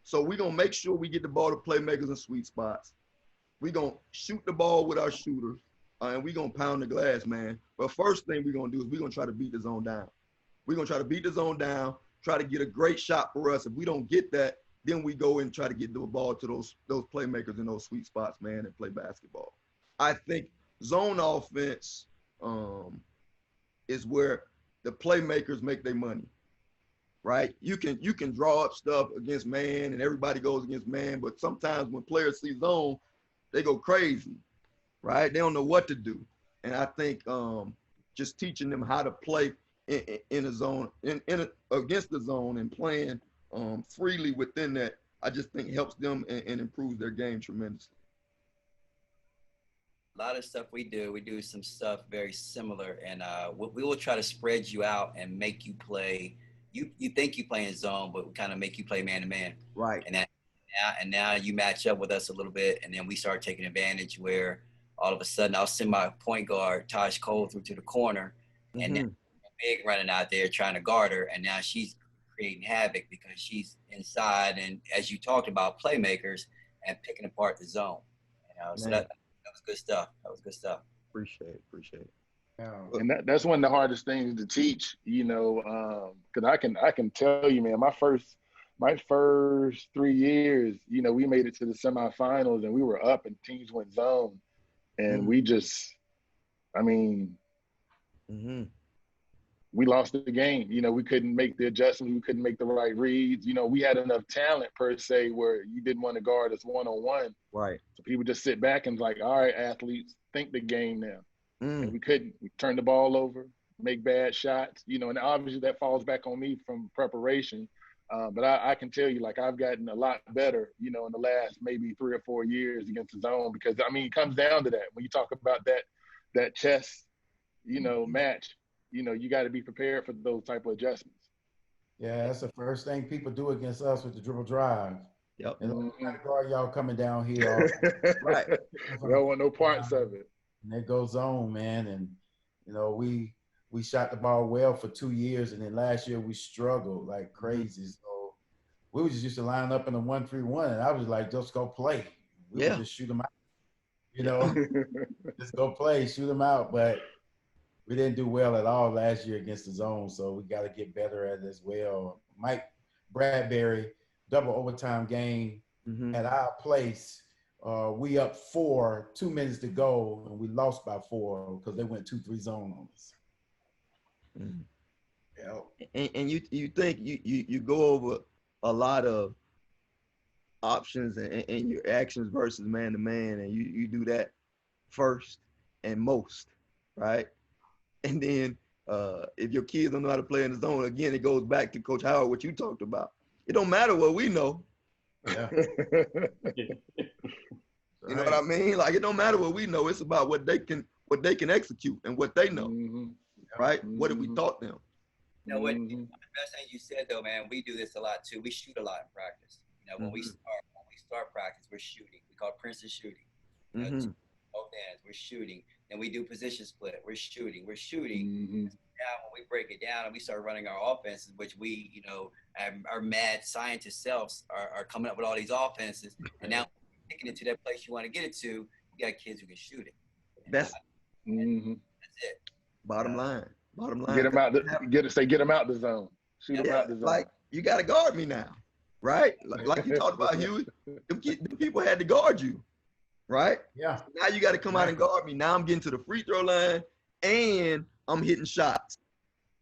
So we're going to make sure we get the ball to playmakers in sweet spots. We're going to shoot the ball with our shooters, and we're going to pound the glass, man. But first thing we're going to do is we're going to try to beat the zone down. We're going to try to beat the zone down, try to get a great shot for us. If we don't get that, then we go and try to get the ball to those playmakers in those sweet spots, man, and play basketball. I think zone offense is where the playmakers make their money, right? You can draw up stuff against man, and everybody goes against man, but sometimes when players see zone, they go crazy. right? They don't know what to do. And I think just teaching them how to play in a zone, against the zone and playing freely within that, I just think helps them and improves their game tremendously. A lot of stuff we do some stuff very similar, and we will try to spread you out and make you play. You think you play in zone, but we kind of make you play man to man. Right. And now you match up with us a little bit, and then we start taking advantage where all of a sudden I'll send my point guard Taj Cole through to the corner, and then Big running out there trying to guard her, and now she's creating havoc because she's inside, and as you talked about, playmakers and picking apart the zone. You know, so that was good stuff. That was good stuff. Appreciate it. Yeah. And that's one of the hardest things to teach, you know, because I can tell you, man, my first 3 years, you know, we made it to the semifinals and we were up and teams went zone, and we just, I mean, we lost the game. You know, we couldn't make the adjustments. We couldn't make the right reads. You know, we had enough talent per se where you didn't want to guard us one-on-one. Right. So people just sit back and like, all right, athletes, think the game now. And we couldn't. We turn the ball over, make bad shots, you know, and obviously that falls back on me from preparation. But I can tell you, like, I've gotten a lot better, you know, in the last maybe 3 or 4 years against the zone, because, I mean, it comes down to that. When you talk about that chess, you know, match, you know, you got to be prepared for those type of adjustments. Yeah, that's the first thing people do against us with the dribble drive. Yep. And guard y'all coming down here. Right. We don't want no parts of it. And it goes on, man. And, you know, we shot the ball well for 2 years, and then last year we struggled like crazy. So we were just used to line up in a 1-3-1, and I was like, just go play. We would just shoot them out. You know, just go play, shoot them out. But we didn't do well at all last year against the zone, so we got to get better at it as well. Mike Bradbury, double overtime game at our place. We up 4, 2 minutes to go, and we lost by 4 because they went 2-3 zone on us. Yeah. And you think you go over a lot of options and your actions versus man to man, and you do that first and most, right? And then if your kids don't know how to play in the zone, again, it goes back to Coach Howard, what you talked about. It don't matter what we know. Yeah. You know what I mean? Like, it don't matter what we know. It's about what they can execute and what they know, right? What have we taught them? You know what? The best thing you said though, man, we do this a lot too. We shoot a lot in practice. You know, when we start practice, we're shooting. We call it Princeton shooting. You know, both ends, we're shooting. And we do position split. We're shooting. Now when we break it down and we start running our offenses, which we, you know, our mad scientist selves are coming up with all these offenses, and now taking it to that place you want to get it to, you got kids who can shoot it. That's it. Bottom line. Get them out. Get them out the zone. Shoot them out the zone. Like, you got to guard me now, right? Like you talked about, Hughey. Them people had to guard you, right? Yeah. So now you got to come out and guard me. Now I'm getting to the free throw line, and I'm hitting shots,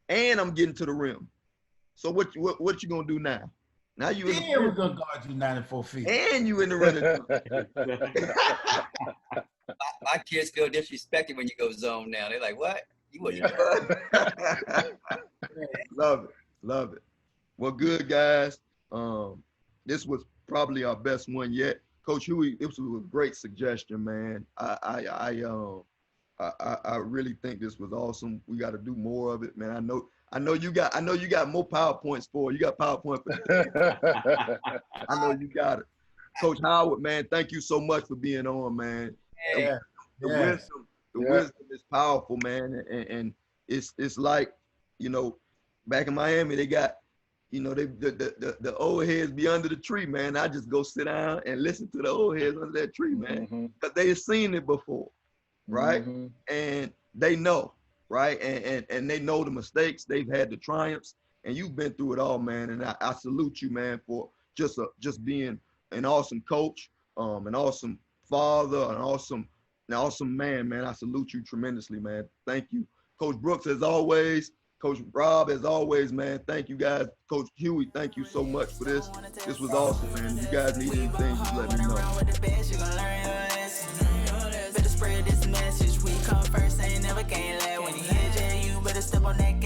and I'm getting to the rim. So what you gonna do now? Now you in we're gonna guard you 94 feet, and you in the running. My kids feel disrespected when you go zone now. They're like, "What? You what you doing?" Love it. Well, good guys. This was probably our best one yet. Coach Hughey, this was a great suggestion, man. I really think this was awesome. We got to do more of it, man. I know you got more PowerPoints for it. You got PowerPoint for it. I know you got it. Coach Howard, man, thank you so much for being on, man. Yeah. The wisdom is powerful, man. And it's like, you know, back in Miami, they got, you know, the old heads be under the tree, man. I just go sit down and listen to the old heads under that tree, man, because they have seen it before, right? And they know, right? And they know the mistakes. They've had the triumphs, and you've been through it all, man. And I salute you, man, for just being an awesome coach, an awesome father, an awesome man, man. I salute you tremendously, man. Thank you. Coach Brooks, as always. Coach Rob, as always, man. Thank you, guys. Coach Hughey, thank you so much for this. This was awesome, man. If you guys need anything, just let me know. spread this message. We come first, ain't never can't let. When you hear Jay, you better step on that